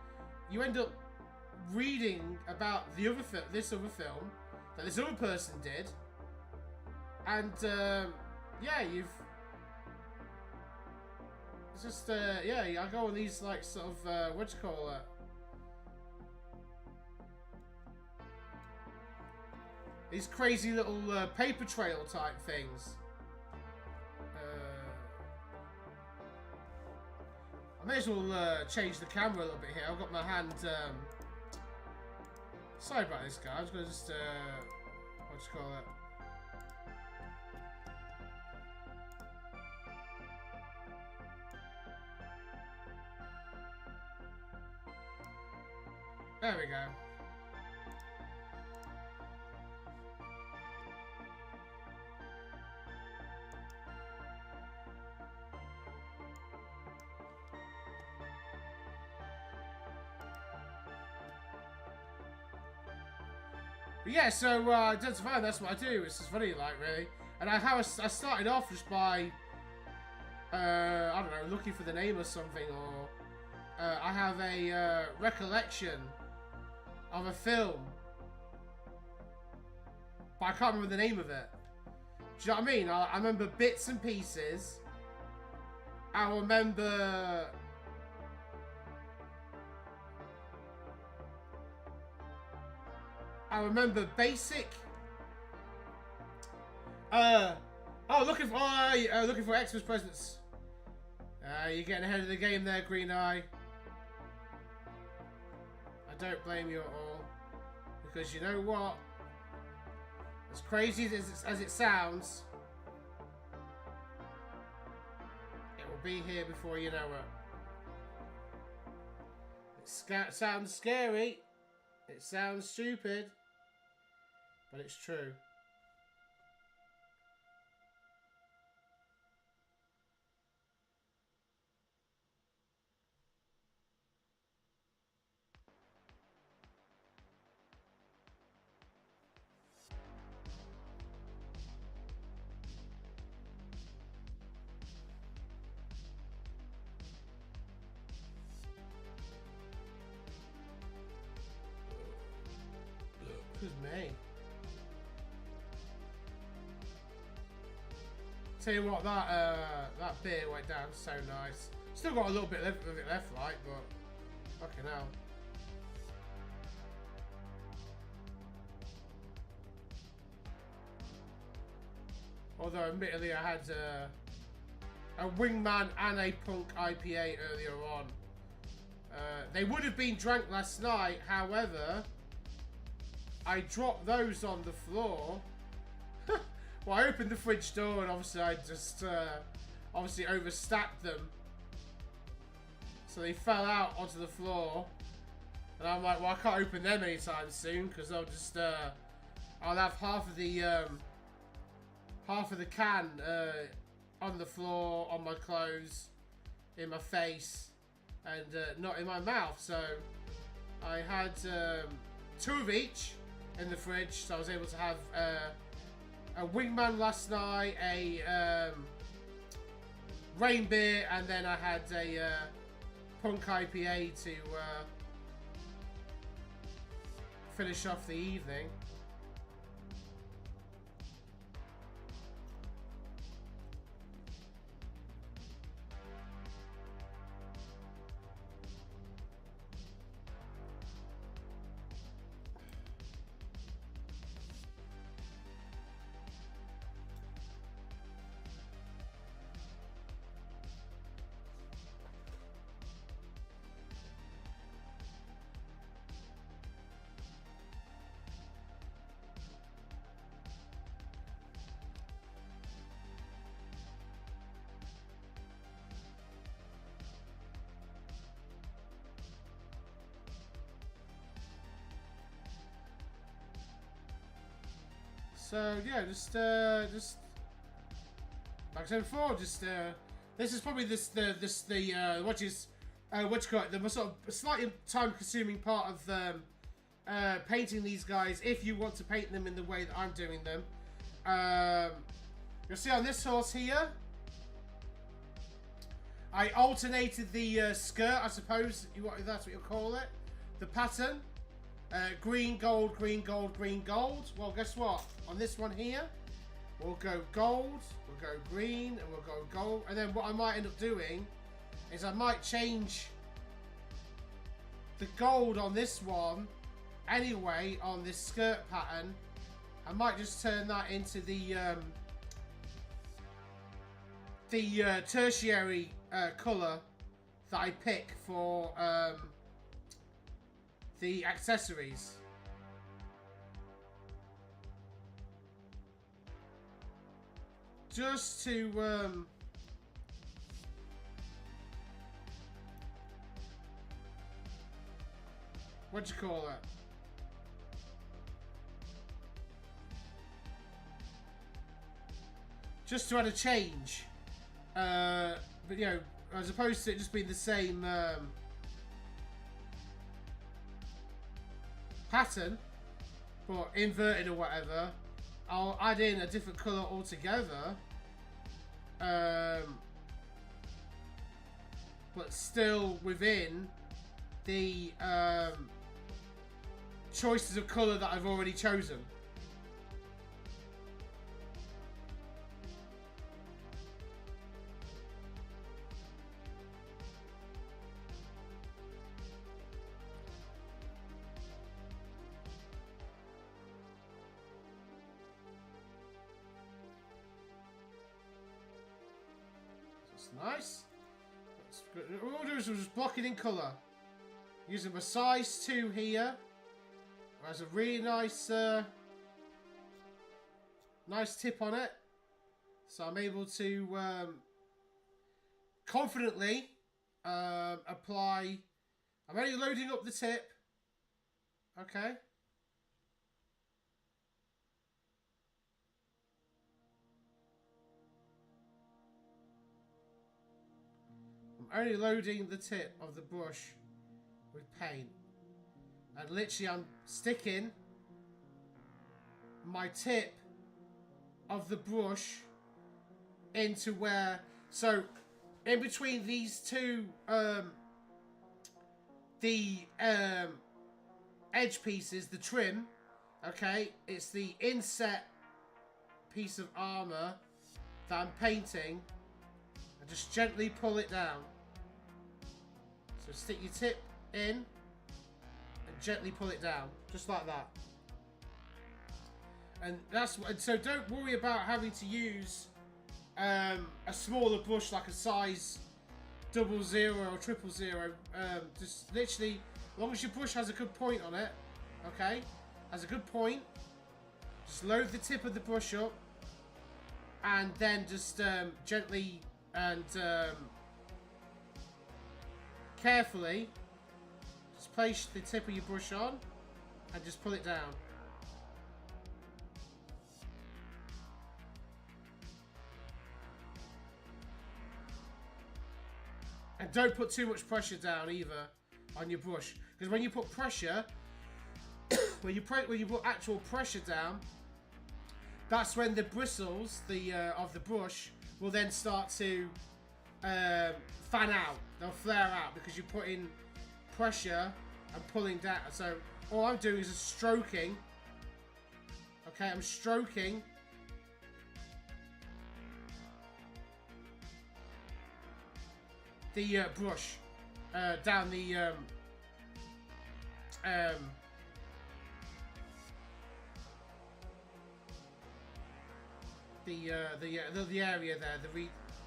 B: you end up reading about the other this other film that this other person did, and yeah, it's just yeah, I go on these like sort of what do you call it? These crazy little paper trail type things. I may as well change the camera a little bit here. I've got my hand. Sorry about this, guy. I was gonna just what do you call it? There we go. But yeah, so that's fine. That's what I do. It's just funny, like, really. And I started off just by I don't know, looking for the name or something, or I have a recollection of a film, but I can't remember the name of it. Do you know what I mean? I remember bits and pieces. I remember basic. Looking for Xmas presents. You're getting ahead of the game there, Green Eye. I don't blame you at all, because you know what? As crazy as it sounds, it will be here before you know it. It sounds scary. It sounds stupid, but it's true. Me. Tell you what, that beer went down so nice. Still got a little bit of it left, like, but fucking hell. Although, admittedly, I had a Wingman and a Punk IPA earlier on. They would have been drank last night, however, I dropped those on the floor. Well, I opened the fridge door and obviously I just obviously overstacked them, so they fell out onto the floor. And I'm like, well, I can't open them anytime soon because I'll just I'll have half of the can on the floor, on my clothes, in my face, and not in my mouth. So I had 2 of each in the fridge, so I was able to have a Wingman last night, a rain beer, and then I had a Punk IPA to finish off the evening. So yeah, just like I said before, this is probably what you call it, the sort of slightly time-consuming part of painting these guys, if you want to paint them in the way that I'm doing them. You'll see on this horse here, I alternated the skirt, I suppose that's what you'll call it, the pattern. Green, gold, green, gold, green, gold. Well, guess what? On this one here, we'll go gold, we'll go green, and we'll go gold. And then what I might end up doing is I might change the gold on this one anyway, on this skirt pattern. I might just turn that into the tertiary colour that I pick for the accessories. Just to what do you call it? Just to add a change. But you know, as opposed to it just being the same pattern, but inverted or whatever, I'll add in a different colour altogether. But still within the choices of colour that I've already chosen. That's nice. That's good. What we'll do is we'll just block it in colour. Using my size 2 here. Has a really nice nice tip on it. So I'm able to confidently apply. I'm only loading up the tip. Okay. I'm only loading the tip of the brush with paint. And literally I'm sticking my tip of the brush into where, so in between these two edge pieces, the trim, okay, it's the inset piece of armor that I'm painting, and just gently pull it down. So stick your tip in and gently pull it down, just like that. And that's, and so don't worry about having to use a smaller brush like a size 00 or 000. Just literally, as long as your brush has a good point on it, okay, has a good point, just load the tip of the brush up, and then just gently and carefully just place the tip of your brush on and just pull it down. And don't put too much pressure down either on your brush, because when you put pressure, when you put actual pressure down, that's when the bristles of the brush will then start to fan out. They'll flare out because you're putting pressure and pulling down. So all I'm doing is just stroking. Okay, I'm stroking the brush down the area there,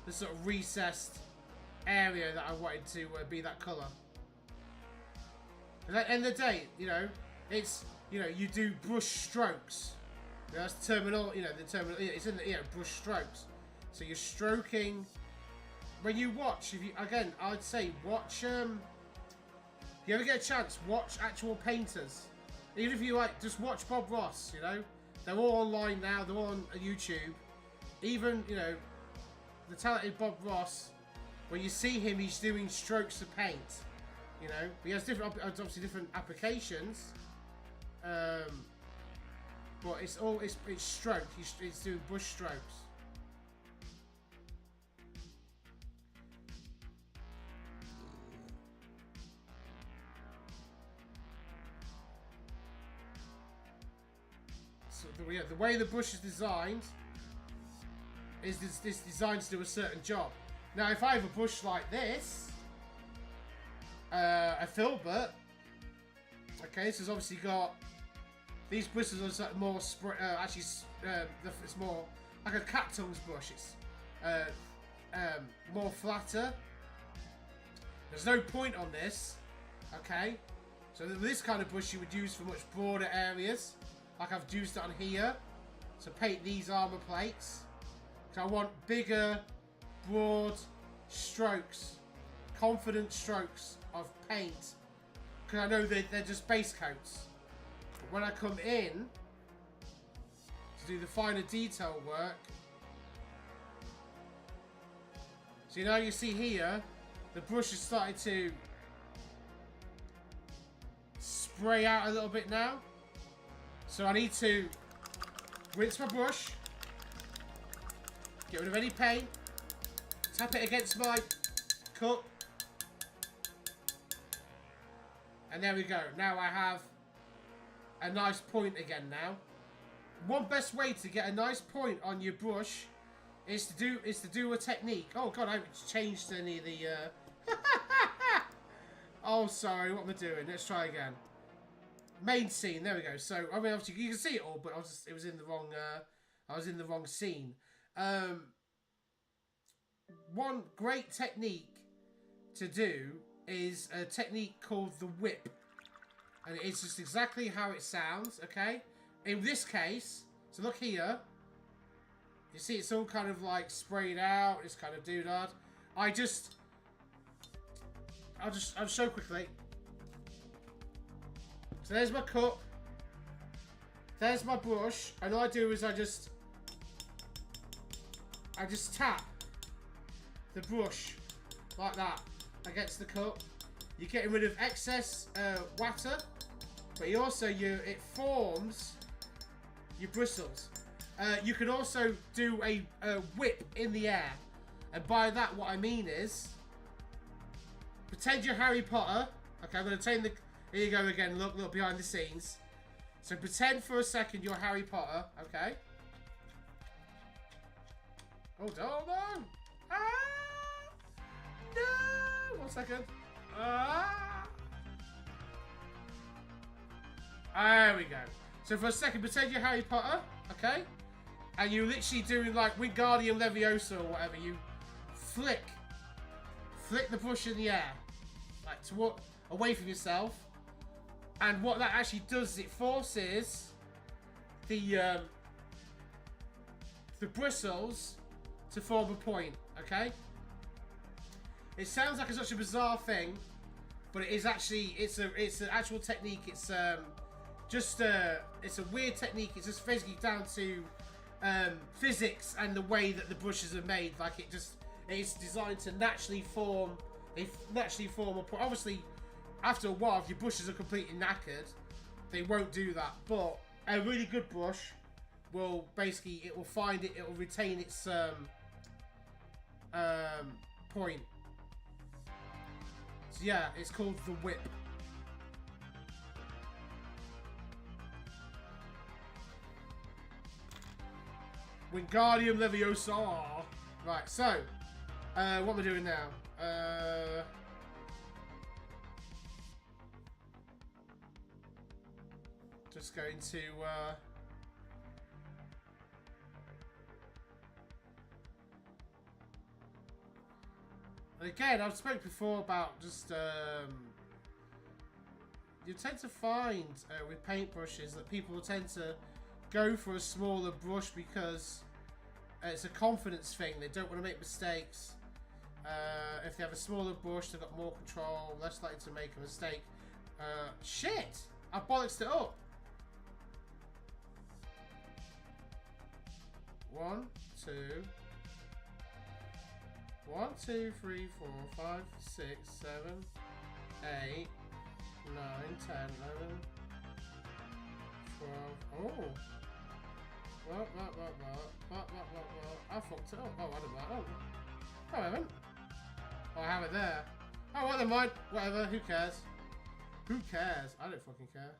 B: the sort of recessed area that I wanted to be that colour. And at the end of the day, you know, it's, you know, you do brush strokes. You know, that's the terminal, you know, the terminal, it's in the, you know, brush strokes. So you're stroking. When you watch, if you, again, I'd say watch, if you ever get a chance, watch actual painters. Even if you like, just watch Bob Ross, you know. They're all online now, they're all on YouTube. Even, you know, the talented Bob Ross, when you see him, he's doing strokes of paint. You know, he has different, obviously different applications. But it's all, it's stroke, he's doing brush strokes. So the way the brush is designed is this designed to do a certain job. Now, if I have a brush like this, a filbert, okay, so it's obviously got these bristles are more it's more like a cat tongues brush. It's more flatter. There's no point on this, okay. So this kind of brush you would use for much broader areas, like I've used it on here to paint these armor plates. So I want bigger, broad strokes, confident strokes of paint, because I know they're just base coats. But when I come in to do the finer detail work, so now you see here, the brush has started to spray out a little bit now. So I need to rinse my brush, get rid of any paint, tap it against my cup, and there we go. Now I have a nice point again now. One best way to get a nice point on your brush is to do a technique. Oh god, I haven't changed any of the Oh sorry, what am I doing? Let's try again. Main scene, there we go. So I mean obviously you can see it all, but it was in the wrong I was in the wrong scene. One great technique to do is a technique called the whip. And it's just exactly how it sounds, okay? In this case, so look here. You see it's all kind of like sprayed out, it's kind of doodad. I'll show quickly. So there's my cup. There's my brush. And all I do is I just tap the brush like that against the cup. You're getting rid of excess water, but you also it forms your bristles. You can also do a whip in the air, and by that what I mean is pretend you're Harry Potter. Okay, I'm gonna take the. Here you go again. Look behind the scenes. So pretend for a second you're Harry Potter. Okay. Oh no! Ah! No! 1 second. Ah! There we go. So for a second, pretend you're Harry Potter. Okay. And you're literally doing like Wingardium Leviosa or whatever. You flick the brush in the air, like away from yourself. And what that actually does is it forces the bristles to form a point. Okay. It sounds like such a bizarre thing, but it is actually it's an actual technique. It's it's a weird technique. It's just basically down to physics and the way that the brushes are made. Like it's designed to naturally form a point. Obviously, after a while, if your brushes are completely knackered, they won't do that. But a really good brush will basically it will retain its point. So yeah, it's called the whip. Wingardium Leviosa. Right, so what am I doing now? Just going to again, I've spoken before about just you tend to find with paintbrushes that people tend to go for a smaller brush because it's a confidence thing. They don't want to make mistakes. If they have a smaller brush, they've got more control, less likely to make a mistake. Shit! I bollocksed it up. 1, 2, 1, 2, 3, 4, 5, 6, 7, 8, 9, 10, 11, 12. Oh! What? I fucked it up. Oh, I don't know. Oh, I haven't. Oh, I have it there. Oh, well, never mind. Whatever. Who cares? Who cares? I don't fucking care.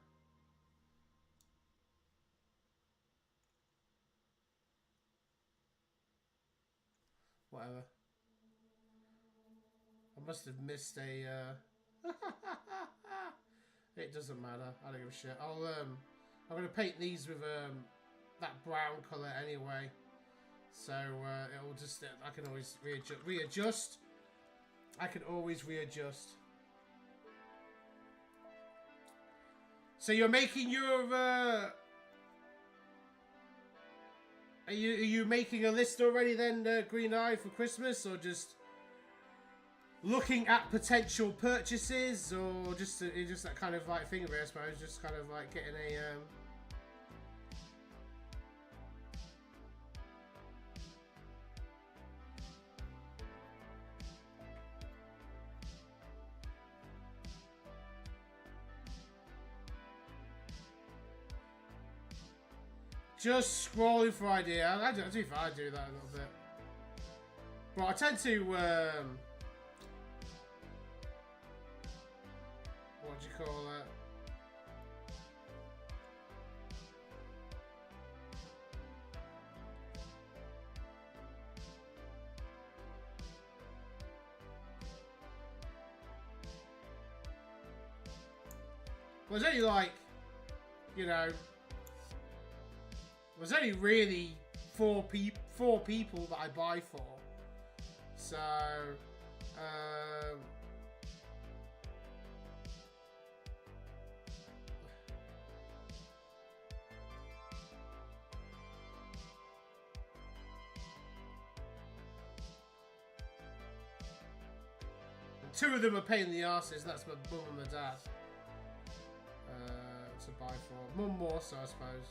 B: Whatever. I must have missed a. It doesn't matter. I don't give a shit. I'm gonna paint these with that brown color anyway. So it'll just. I can always readjust. I can always readjust. So you're making your. Are you making a list already then, Green Eye, for Christmas, or just looking at potential purchases, or just that kind of like thing of it, I suppose, just kind of like getting a Just scrolling for ideas. I do that a little bit. But I tend to, what do you call that? Well, there's only like, you know, there's only really four people that I buy for. So, two of them are pain in the arses, and that's my mum and my dad. To buy for. Mum more so, I suppose.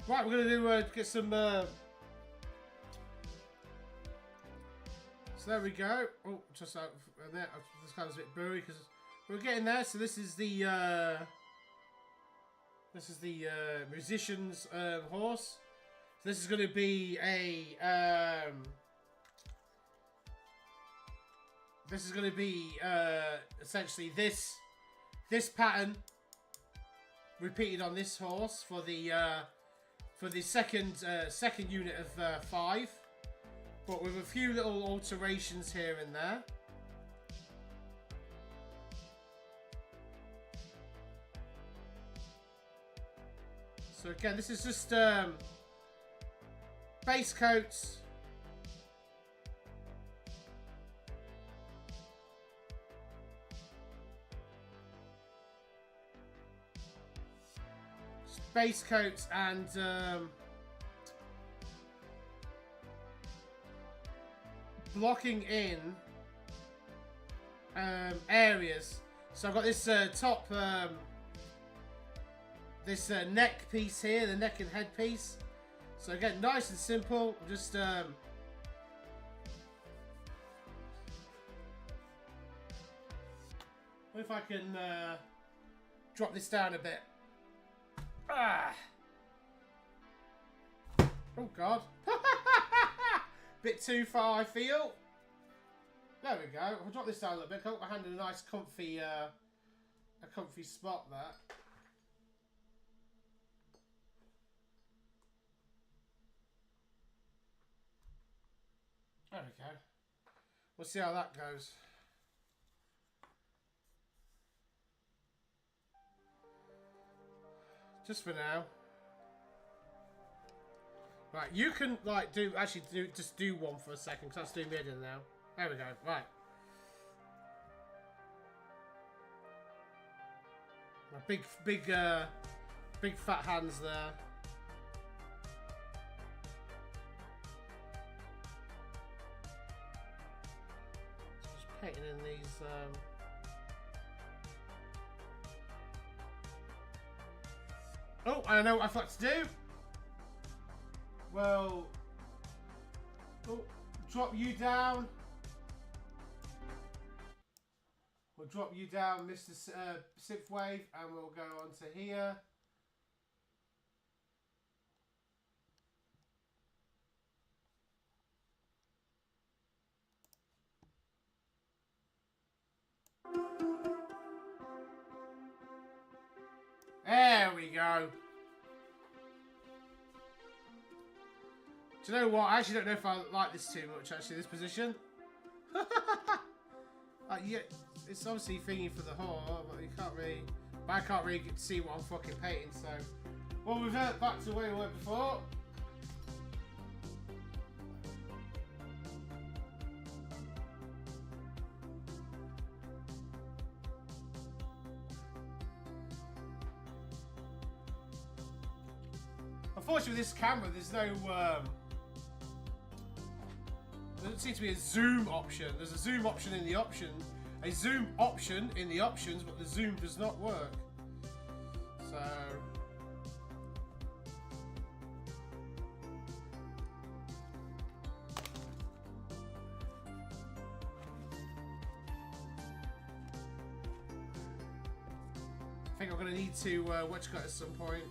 B: Right, we're going to do get some. So there we go. Oh, just out there. This kind of a bit blurry because we're getting there. So this is the musician's horse. So this is going to be a. This is going to be essentially this pattern repeated on this horse for the second unit of 5, but with a few little alterations here and there. So again, this is just base coats. Base coats and blocking in areas. So I've got this top this neck piece here, the neck and head piece. So again, nice and simple. Just what if I can drop this down a bit? Ah. Oh God. Bit too far, I feel. There we go. I'll drop this down a little bit. I'll put my hand in a nice comfy a comfy spot there. There we go. We'll see how that goes. Just for now. Right, you can like just do one for a second because that's doing me in now. There we go. Right. My big fat hands there. Just painting in these. Oh, I know what I thought to do. Well, oh, drop you down. We'll drop you down, Mr. Synthwave, and we'll go on to here. There we go. Do you know what? I actually don't know if I like this too much, actually, this position. Yeah, it's obviously thingy for the whole, but you can't really... I can't really get to see what I'm fucking painting, so... We'll revert back to where we were before. Unfortunately, with this camera, there's no... there doesn't seem to be a zoom option. There's a zoom option in the option. A zoom option in the options, but the zoom does not work. So... think I'm going to need to watch cut at some point.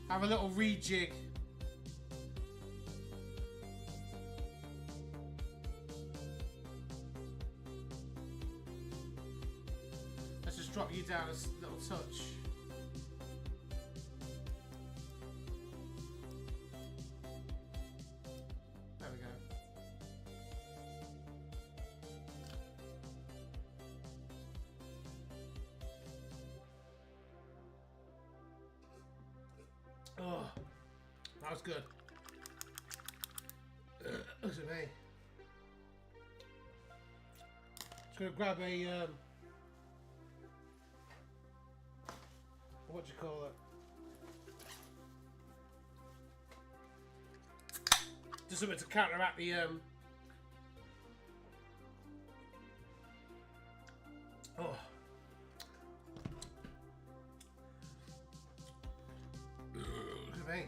B: Have a little rejig. Let's just drop you down a little touch. There we go. Oh, that was good. Look at me. Just gonna grab a what do you call it? Just something to counteract the oh. Look at me.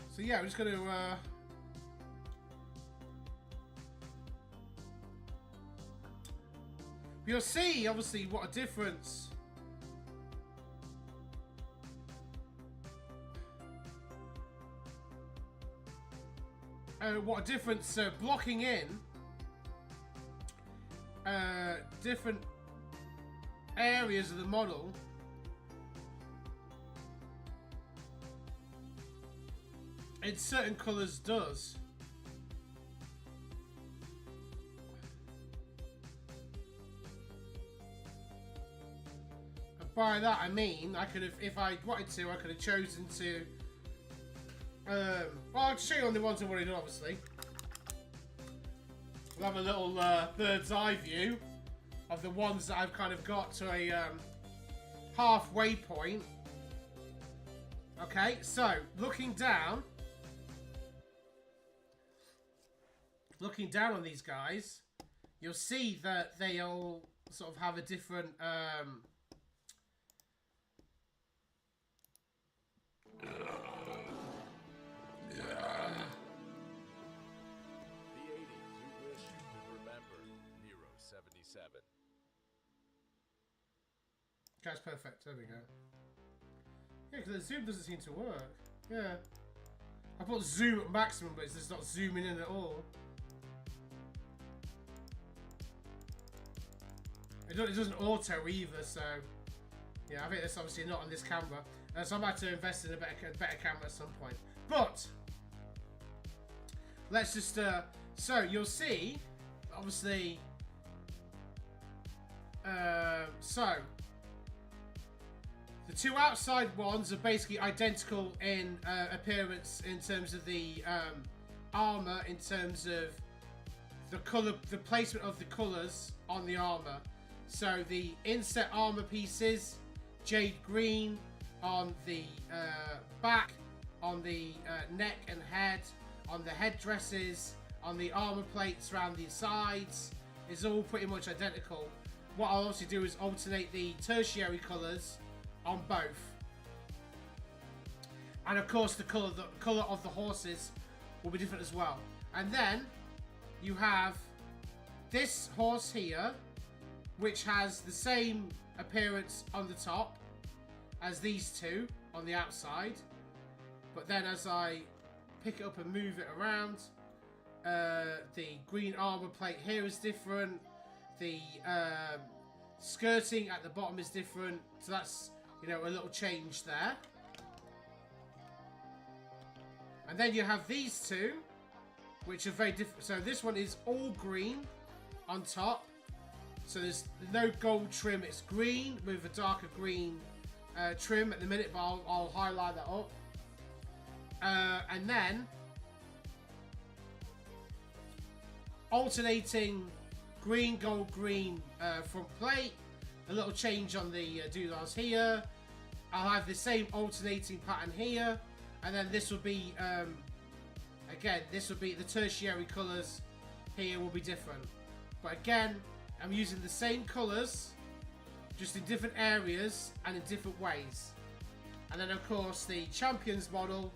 B: So yeah, I'm just gonna you'll see obviously what a difference blocking in different areas of the model in certain colours does. And by that I mean I could have, if I wanted to, I could have chosen to well, I'll show you on the ones I've already done, obviously. We'll have a little bird's eye view of the ones that I've kind of got to a halfway point. Okay, so looking down on these guys, you'll see that they all sort of have a different That's perfect. There we go. Yeah, because the zoom doesn't seem to work. Yeah. I put zoom at maximum, but it's just not zooming in at all. It doesn't auto either, so... Yeah, I think that's obviously not on this camera. So I might have to invest in a better camera at some point. But... let's just... so, you'll see... Obviously... so... The two outside ones are basically identical in appearance in terms of the armor, in terms of the color, the placement of the colors on the armor. So the inset armor pieces, jade green on the back, on the neck and head, on the headdresses, on the armor plates around the sides, is all pretty much identical. What I'll also do is alternate the tertiary colors on both, and of course the color of the horses will be different as well. And then you have this horse here, which has the same appearance on the top as these two on the outside, but then as I pick it up and move it around, the green armor plate here is different, the skirting at the bottom is different, so that's, you know, a little change there. And then you have these two, which are very different. So this one is all green on top. So there's no gold trim. It's green with a darker green trim at the minute, but I'll highlight that up. And then alternating green, gold, green front plate. A little change on the doodads here. I'll have the same alternating pattern here, and then this will be again, this will be the tertiary colours here will be different, but again I'm using the same colours just in different areas and in different ways. And then of course the Champions model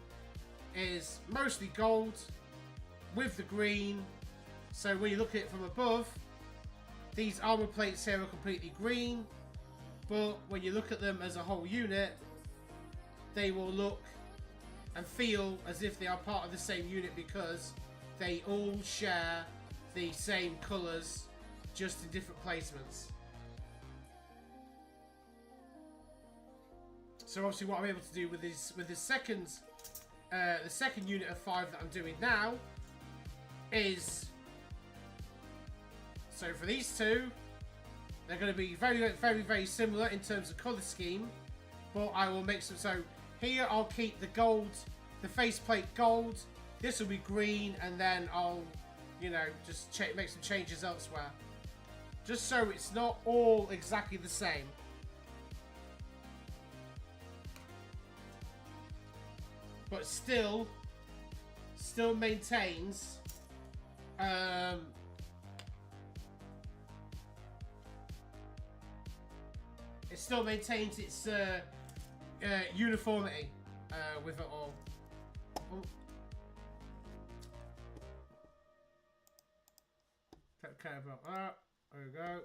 B: is mostly gold with the green, so when you look at it from above these armor plates here are completely green, but when you look at them as a whole unit, they will look and feel as if they are part of the same unit because they all share the same colours, just in different placements. So obviously what I'm able to do with this second the second unit of 5 that I'm doing now is, so for these two, they're going to be very, very, very similar in terms of colour scheme, but I will make some. So here I'll keep the gold, the faceplate gold. This will be green, and then I'll, you know, just make some changes elsewhere, just so it's not all exactly the same. But still maintains it still maintains its uniformity with it all. Oh. Take care about that. There we go.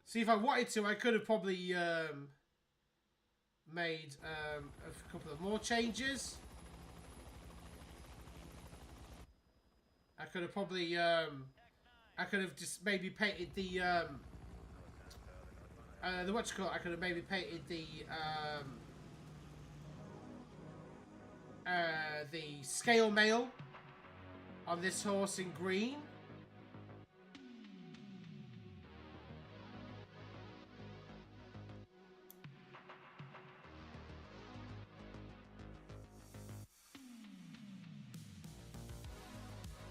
B: See, if I wanted to, I could have probably made a couple of more changes. I could have probably, I could have just maybe painted the I could have maybe painted the scale mail on this horse in green.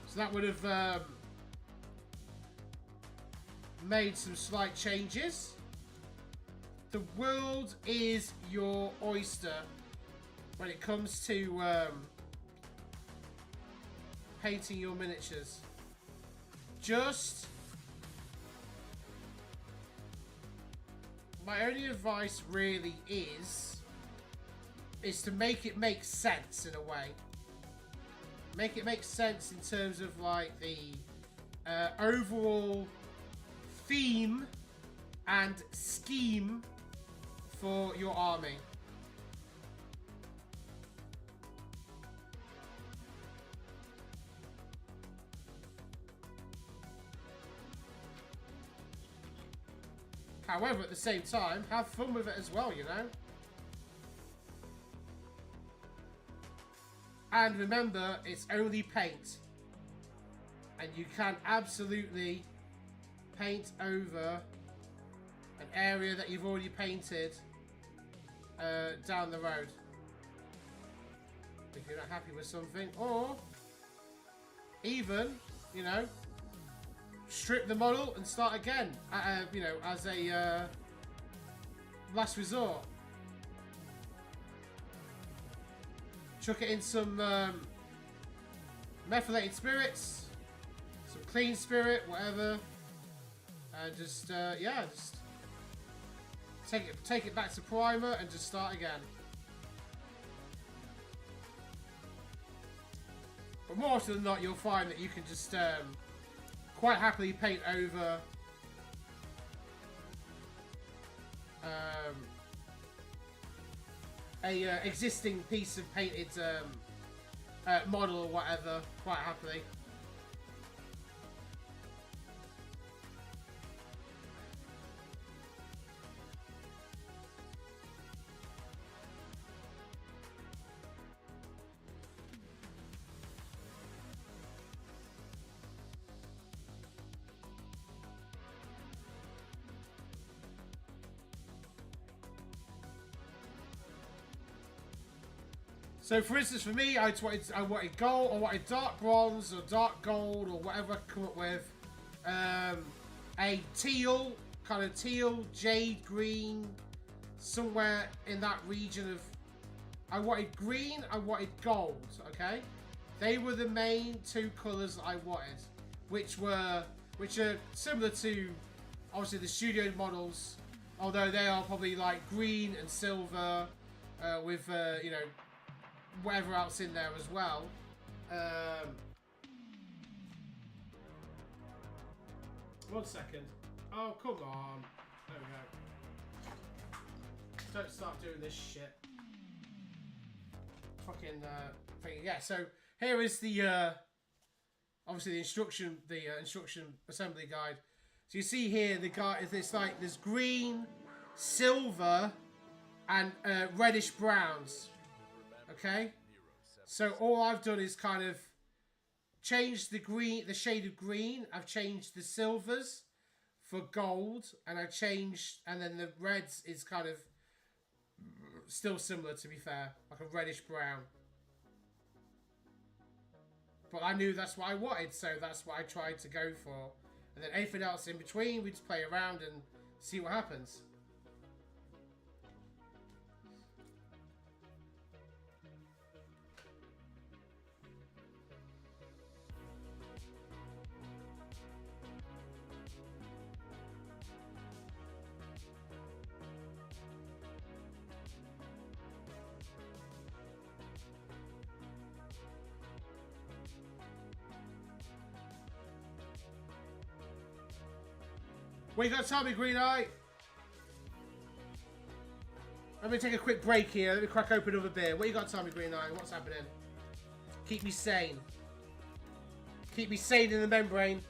B: So that would have made some slight changes. The world is your oyster when it comes to painting your miniatures. Just my only advice really is to make it make sense in a way. Make it make sense in terms of like the overall theme and scheme for your army. However, at the same time, have fun with it as well, you know? And remember, it's only paint. And you can absolutely paint over an area that you've already painted down the road. If you're not happy with something. Or even, you know, strip the model and start again, you know, as a last resort. Chuck it in some methylated spirits, some clean spirit, whatever, and just yeah, just take it back to primer and just start again. But more often than not, you'll find that you can just quite happily paint over a existing piece of painted model or whatever quite happily. So, for instance, for me, I wanted gold, or wanted dark bronze, or dark gold, or whatever I could come up with. A teal, kind of teal, jade green, somewhere in that region of... I wanted green, I wanted gold, okay? They were the main two colours that I wanted, which are similar to obviously the studio models, although they are probably like green and silver with, you know, whatever else in there as well. 1 second. Oh, come on. There we go. Don't start doing this shit. Fucking thing. Yeah, so here is the obviously the instruction assembly guide. So you see here the guide is this like there's green, silver, and reddish browns. Okay? So all I've done is kind of changed the green, the shade of green. I've changed the silvers for gold, and I changed, and then the reds is kind of still similar, to be fair, like a reddish brown. But I knew that's what I wanted, so that's what I tried to go for. And then anything else in between, we just play around and see what happens. What you got to tell me, Green Eye? Let me take a quick break here. Let me crack open another beer. What you got to tell me, Green Eye? What's happening? Keep me sane. Keep me sane in the membrane.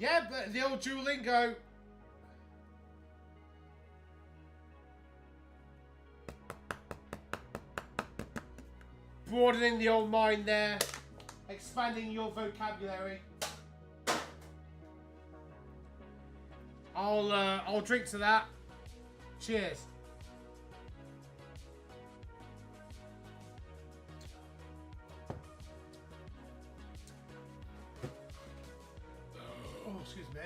B: Yeah, but the old Duolingo. Broadening the old mind there, expanding your vocabulary. I'll drink to that. Cheers. Oh, excuse me.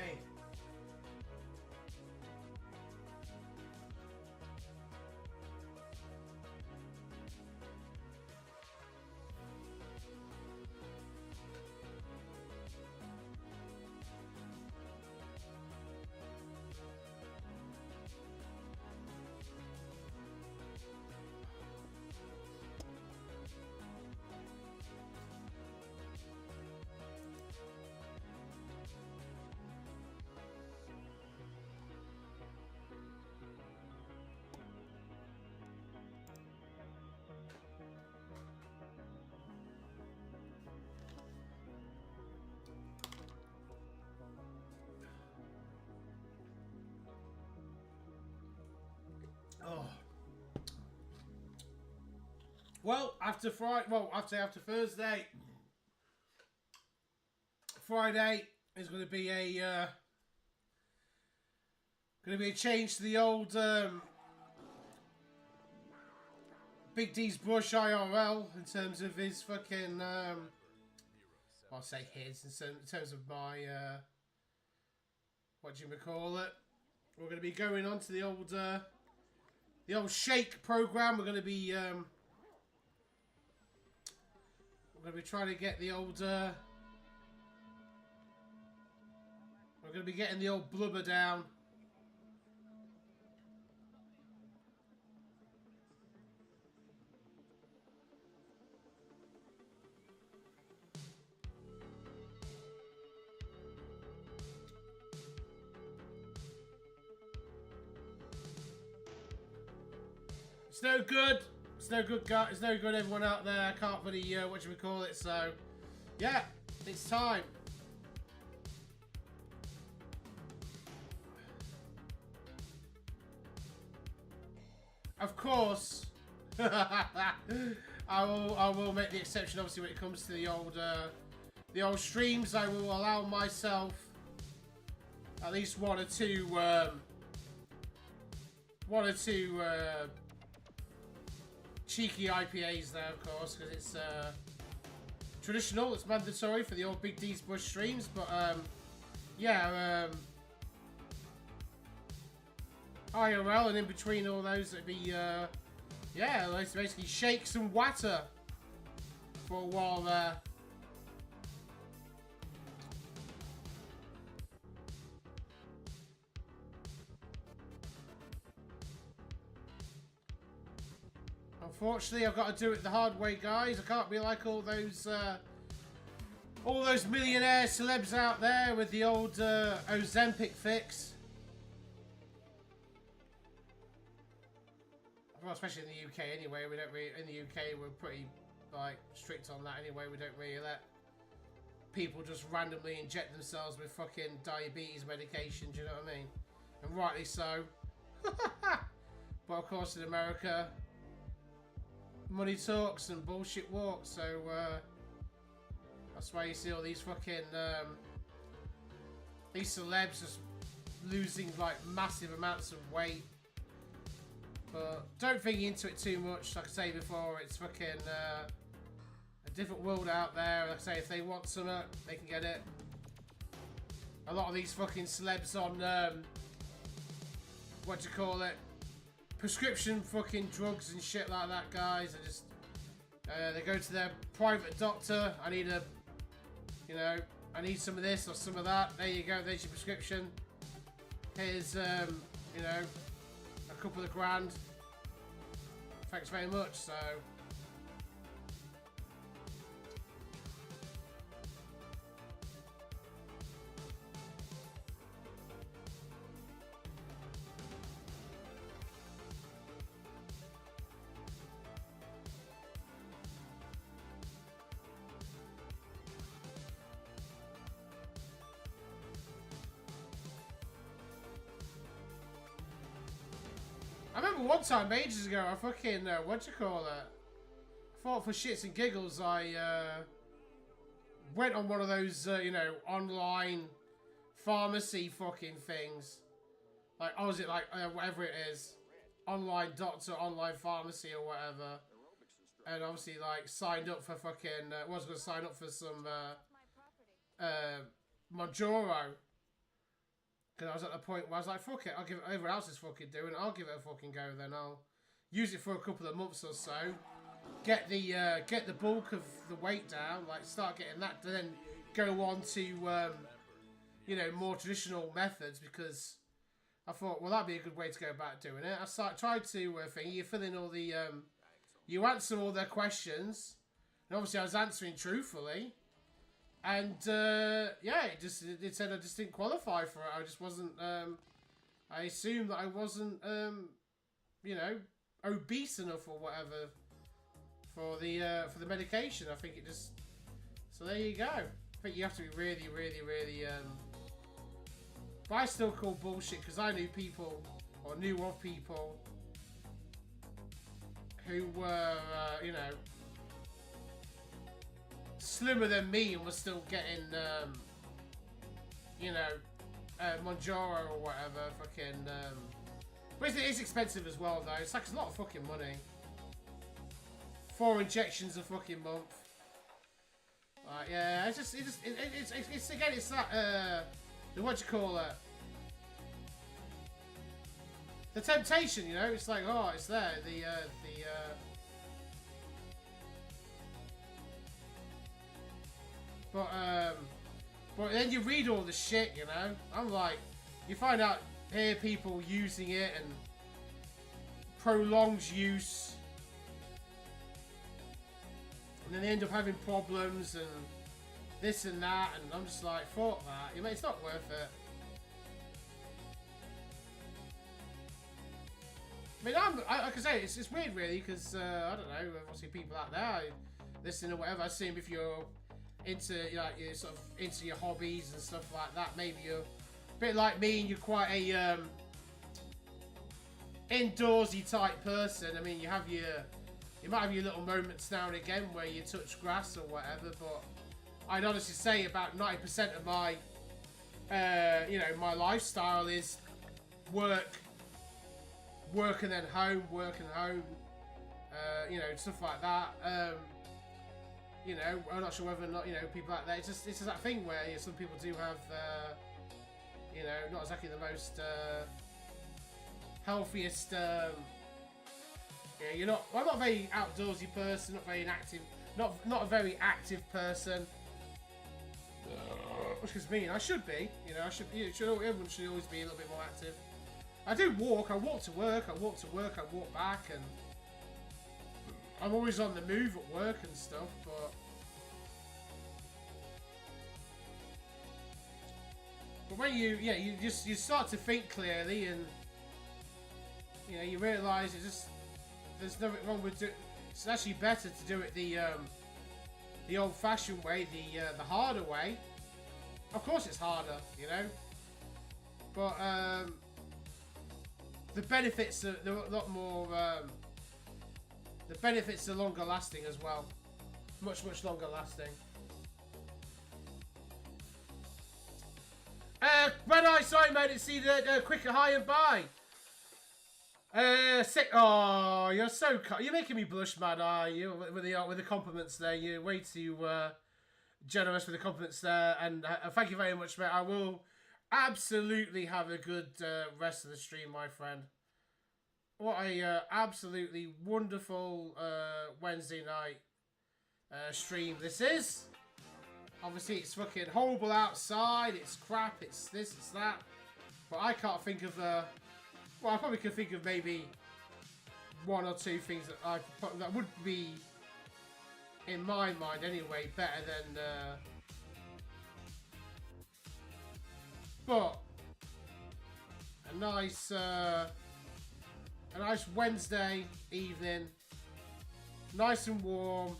B: Oh. Well, after Thursday, Friday is going to be a change to the old BigDsBrush IRL in terms of his fucking I'll say his in terms of my what do you call it? We're going to be going on to the old Shake program. We're going to be trying to get the old we're going to be getting the old blubber down. It's no good. It's no good, guys. It's no good, everyone out there. I can't really, what do we call it? So, yeah, it's time. Of course, I will make the exception. Obviously, when it comes to the old streams, I will allow myself at least one or two cheeky IPAs there, of course, because it's traditional. It's mandatory for the old BigDsBrush streams, but yeah. IRL, and in between all those, it'd be, yeah, let's basically shake some water for a while there. Unfortunately, I've got to do it the hard way, guys. I can't be like all those millionaire celebs out there with the old Ozempic fix. Well, especially in the UK anyway. We don't really, in the UK we're pretty like strict on that anyway. We don't really let people just randomly inject themselves with fucking diabetes medication. Do you know what I mean? And rightly so. But of course, in America, money talks and bullshit walks. So that's why you see all these fucking these celebs just losing like massive amounts of weight. But don't think into it too much. Like I say before, it's fucking a different world out there. Like I say, if they want something, they can get it. A lot of these fucking celebs on what do you call it? Prescription fucking drugs and shit like that, guys. They just they go to their private doctor. I need a, you know, I need some of this or some of that. There you go. There's your prescription. Here's you know, a couple of grand. Thanks very much. So. I remember one time ages ago, I fucking, what you call it? I thought for shits and giggles, I went on one of those, you know, online pharmacy fucking things. Like, oh, is it like, whatever it is. Online doctor, online pharmacy or whatever. And obviously, like, signed up for fucking, was going to sign up for some, Monjoro. Because I was at the point where I was like, fuck it, I'll give it, everyone else is fucking doing it, I'll give it a fucking go then. I'll use it for a couple of months or so, get the bulk of the weight down, like start getting that, then go on to, you know, more traditional methods, because I thought, well, that'd be a good way to go about doing it. I tried to, you fill in all the, you answer all their questions, and obviously I was answering truthfully. And, yeah, it said I just didn't qualify for it. I just wasn't, I assumed that I wasn't, you know, obese enough or whatever for the medication. I think it just, so there you go. I think you have to be really, really, really, but I still call bullshit because I knew people, or knew of people who were, you know, slimmer than me and was still getting, you know, Monjoro or whatever, fucking, but it's expensive as well though. It's like a lot of fucking money. 4 injections a fucking month. Like, yeah, it's again, it's that, what you call it? The temptation, you know. It's like, oh, it's there. But then you read all the shit, you know. I'm like, you find out here people using it and prolonged use, and then they end up having problems and this and that, and I'm just like, fuck that. You know, it's not worth it. I mean, like I say, it's weird really, because I don't know, obviously people out there listening or whatever, I assume if you're into, like, you're sort of into your hobbies and stuff like that, maybe you're a bit like me and you're quite a indoorsy type person. I mean, you might have your little moments now and again where you touch grass or whatever, but I'd honestly say about 90% of my you know, my lifestyle is work and then home, you know, stuff like that. You know, I'm not sure whether or not, you know, people out there, it's just that thing where, you know, some people do have, you know, not exactly the most healthiest. Yeah, you're not. I'm not a very outdoorsy person. Not very active. Not a very active person. Which is mean. I should be. You know, I should. Everyone should always be a little bit more active. I do walk. I walk to work. I walk to work. I walk back, and I'm always on the move at work and stuff. But when you start to think clearly, and you know, you realise there's nothing wrong with it. It's actually better to do it the old-fashioned way, the harder way. Of course, it's harder, you know, but the benefits are a lot more. The benefits are longer lasting as well, much longer lasting. Red Eye, sorry mate, didn't see the quicker high and buy. Sick. Oh, you're so. You're making me blush, Mad Eye. You with the compliments there. You're way too generous with the compliments there, and thank you very much, mate. I will absolutely have a good rest of the stream, my friend. What a absolutely wonderful Wednesday night stream this is. Obviously, it's fucking horrible outside. It's crap. It's this. It's that. But I can't think of. Well, I probably could think of maybe one or two things that would be, in my mind anyway, better than. But a nice Wednesday evening, nice and warm.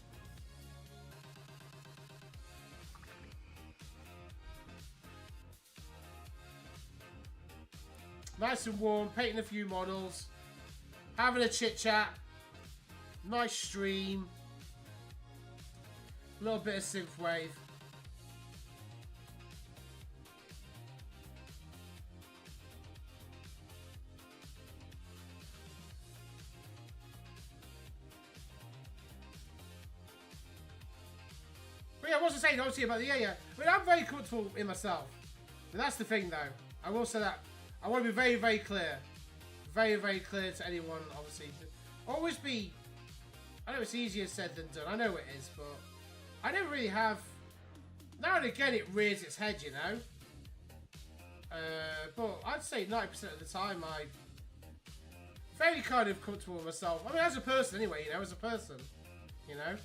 B: Nice and warm, painting a few models, having a chit chat, nice stream, a little bit of synthwave. But yeah, I wasn't saying obviously about the I mean, I'm very comfortable in myself. But that's the thing, though. I will say that. I want to be very, very clear. Very, very clear to anyone, obviously. Always be... I know it's easier said than done. I know it is, but... I don't really have... Now and again, it rears its head, you know? But I'd say 90% of the time, I'm very kind of comfortable with myself. I mean, as a person, anyway, you know? As a person, you know?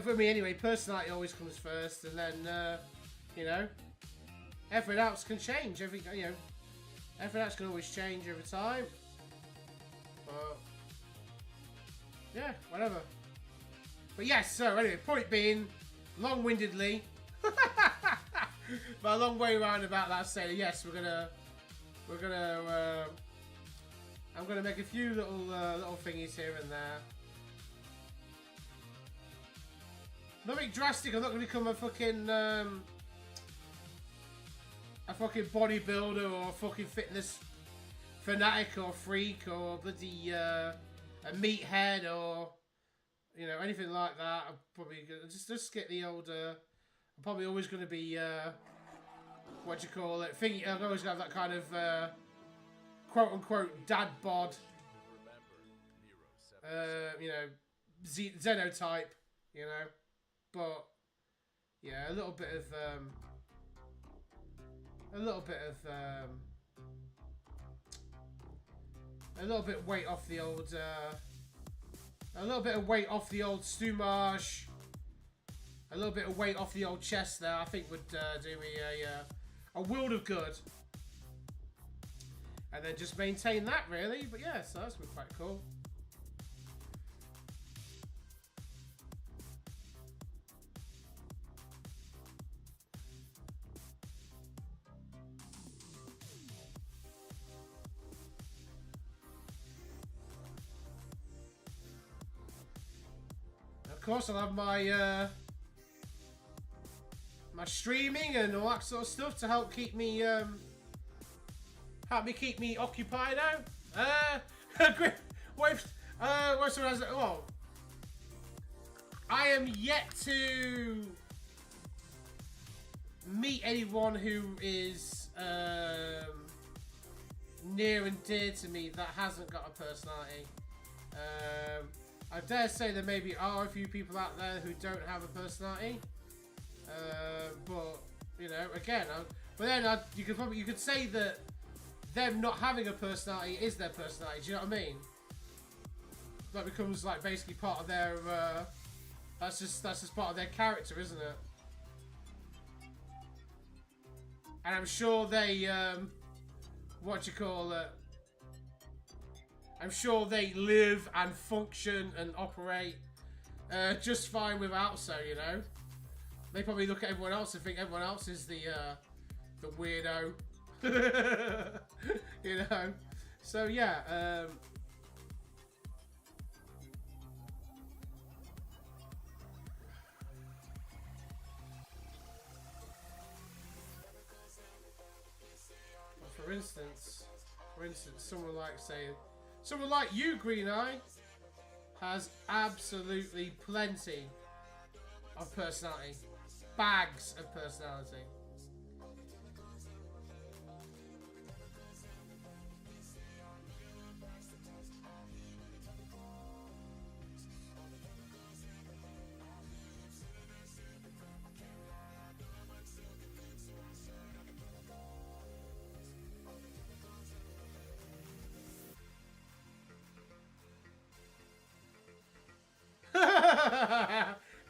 B: For me anyway, personality always comes first, and then you know, everything else can change. Everything else can always change over time. But yeah, whatever. But yes, so anyway, point being, long-windedly, but a long way around about that. Saying yes, I'm gonna make a few little thingies here and there. Nothing drastic. I'm not going to become a fucking bodybuilder or a fucking fitness fanatic or freak or bloody a meathead or you know anything like that. I'm probably gonna just get the old. I'm probably always going to be what do you call it? I'm always going to have that kind of quote unquote dad bod. You know, xenotype. You know. But yeah, a little bit weight off the old, a little bit of weight off the old stomach, a little bit of weight off the old chest there. I think would do me a world of good, and then just maintain that really. But yeah, so that's been quite cool. Of course, I'll have my my streaming and all that sort of stuff to help keep me occupied now. What's someone has? Oh, I am yet to meet anyone who is near and dear to me that hasn't got a personality. I dare say there maybe are a few people out there who don't have a personality. But you know, again, but then you could say that them not having a personality is their personality. Do you know what I mean? That becomes like basically part of their. That's just part of their character, isn't it? And I'm sure they what you call it. I'm sure they live and function and operate just fine without so, you know. They probably look at everyone else and think everyone else is the weirdo. You know. So yeah, for instance, someone like you, Green Eye, has absolutely plenty of personality. Bags of personality.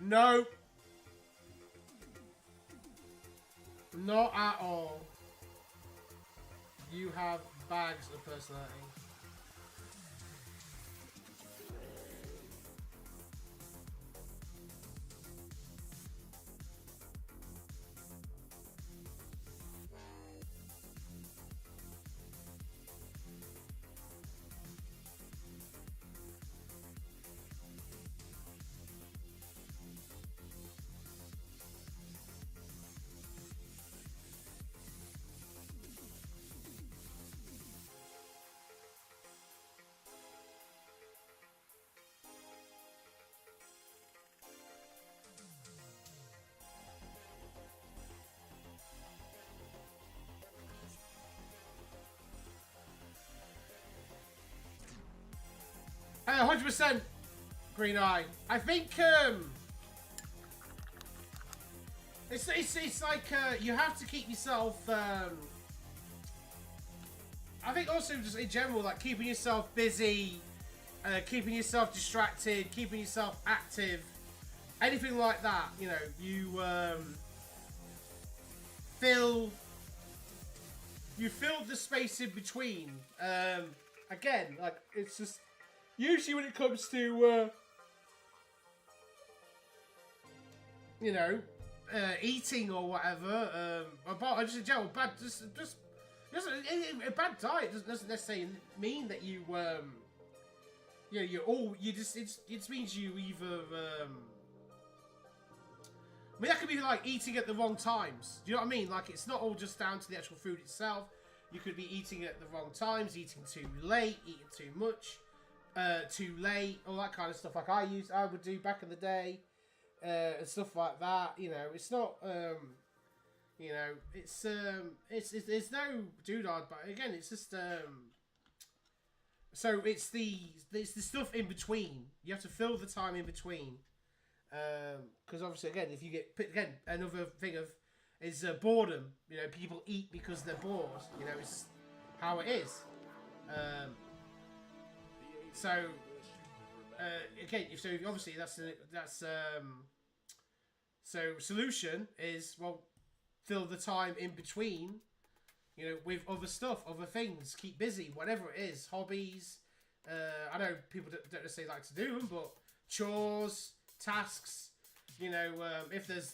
B: No. Not at all. You have bags of personality. Hey, 100% Green Eye. I think it's like you have to keep yourself. I think also just in general, like keeping yourself busy, keeping yourself distracted, keeping yourself active, anything like that. You know, you fill the space in between. Again, like it's just. Usually when it comes to, you know, eating or whatever, about just in general, just a bad diet doesn't necessarily mean that you, you know, it just means you either, I mean, that could be like eating at the wrong times. Do you know what I mean? Like, it's not all just down to the actual food itself. You could be eating at the wrong times, eating too late, eating too much. Too late, all that kind of stuff. Like I would do back in the day, and stuff like that. You know, it's not, you know, it's there's no doodad, but again, it's just, so it's the stuff in between. You have to fill the time in between, because obviously, again, if you get another thing is boredom. You know, people eat because they're bored. You know, it's how it is. So, again, so obviously so solution is, well, fill the time in between, you know, with other stuff, other things, keep busy, whatever it is, hobbies, I know people don't necessarily like to do them, but chores, tasks, you know, if there's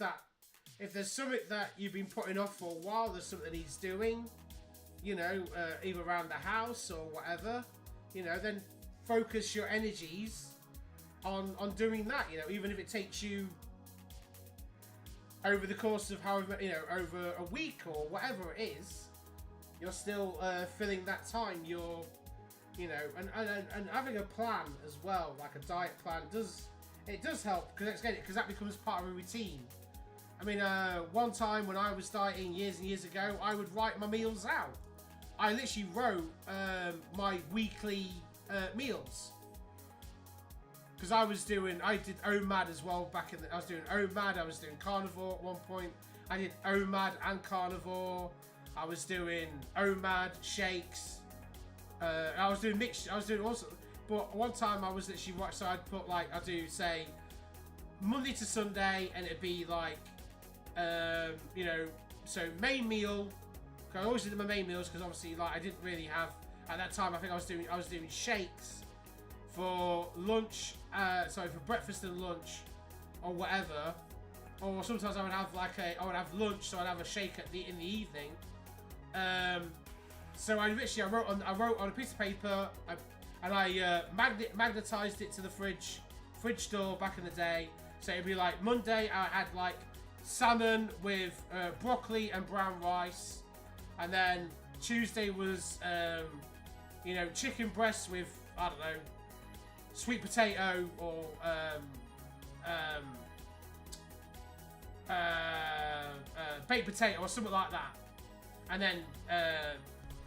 B: something that you've been putting off for a while, there's something that needs doing, you know, either around the house or whatever, you know, then focus your energies on doing that, you know, even if it takes you over the course of however, you know, over a week or whatever it is, you're still filling that time. You're, you know, and having a plan as well, like a diet plan, does it does help because that becomes part of a routine. I mean, one time when I was dieting years and years ago, I would write my meals out. I literally wrote my weekly meals. Because I did OMAD as well back in I was doing OMAD, I was doing carnivore at one point. I did OMAD and carnivore. I was doing OMAD, shakes. I was doing also, but one time I was literally, so I'd put like, I'd do say, Monday to Sunday, and it'd be like, you know, so main meal. I always did my main meals because obviously, like, I didn't really have at that time. I think I was doing shakes for lunch, sorry, for breakfast and lunch, or whatever. Or sometimes I would have lunch, so I'd have a shake in the evening. So I wrote on a piece of paper, and I magnetized it to the fridge door back in the day. So it'd be like Monday I had like salmon with broccoli and brown rice, and then Tuesday was you know, chicken breasts with, I don't know, sweet potato or baked potato or something like that, and then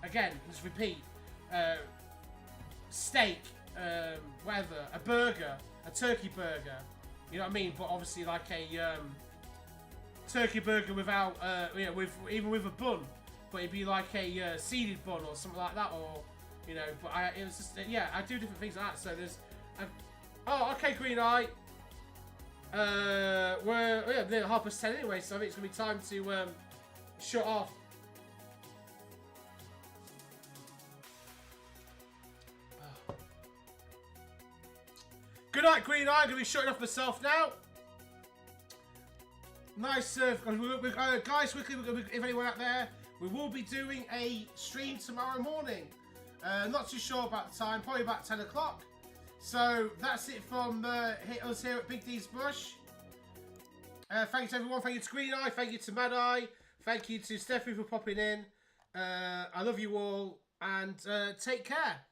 B: again just repeat, steak, whatever, a burger, a turkey burger, you know what I mean, but obviously like a turkey burger without you know, even with a bun, but it'd be like a seeded bun or something like that, or you know, but it was just, yeah, I do different things like that. So there's oh, okay, Green Eye. We're near 10:30 anyway, so I think it's gonna be time to shut off. Good night, Green Eye. I'm gonna be shutting off myself now. Nice, guys. Quickly, if anyone out there, we will be doing a stream tomorrow morning. Not too sure about the time. Probably about 10 o'clock. So that's it from us here at BigDsBrush. Thanks to everyone. Thank you to Green Eye. Thank you to Mad Eye. Thank you to Steffi for popping in. I love you all, and take care.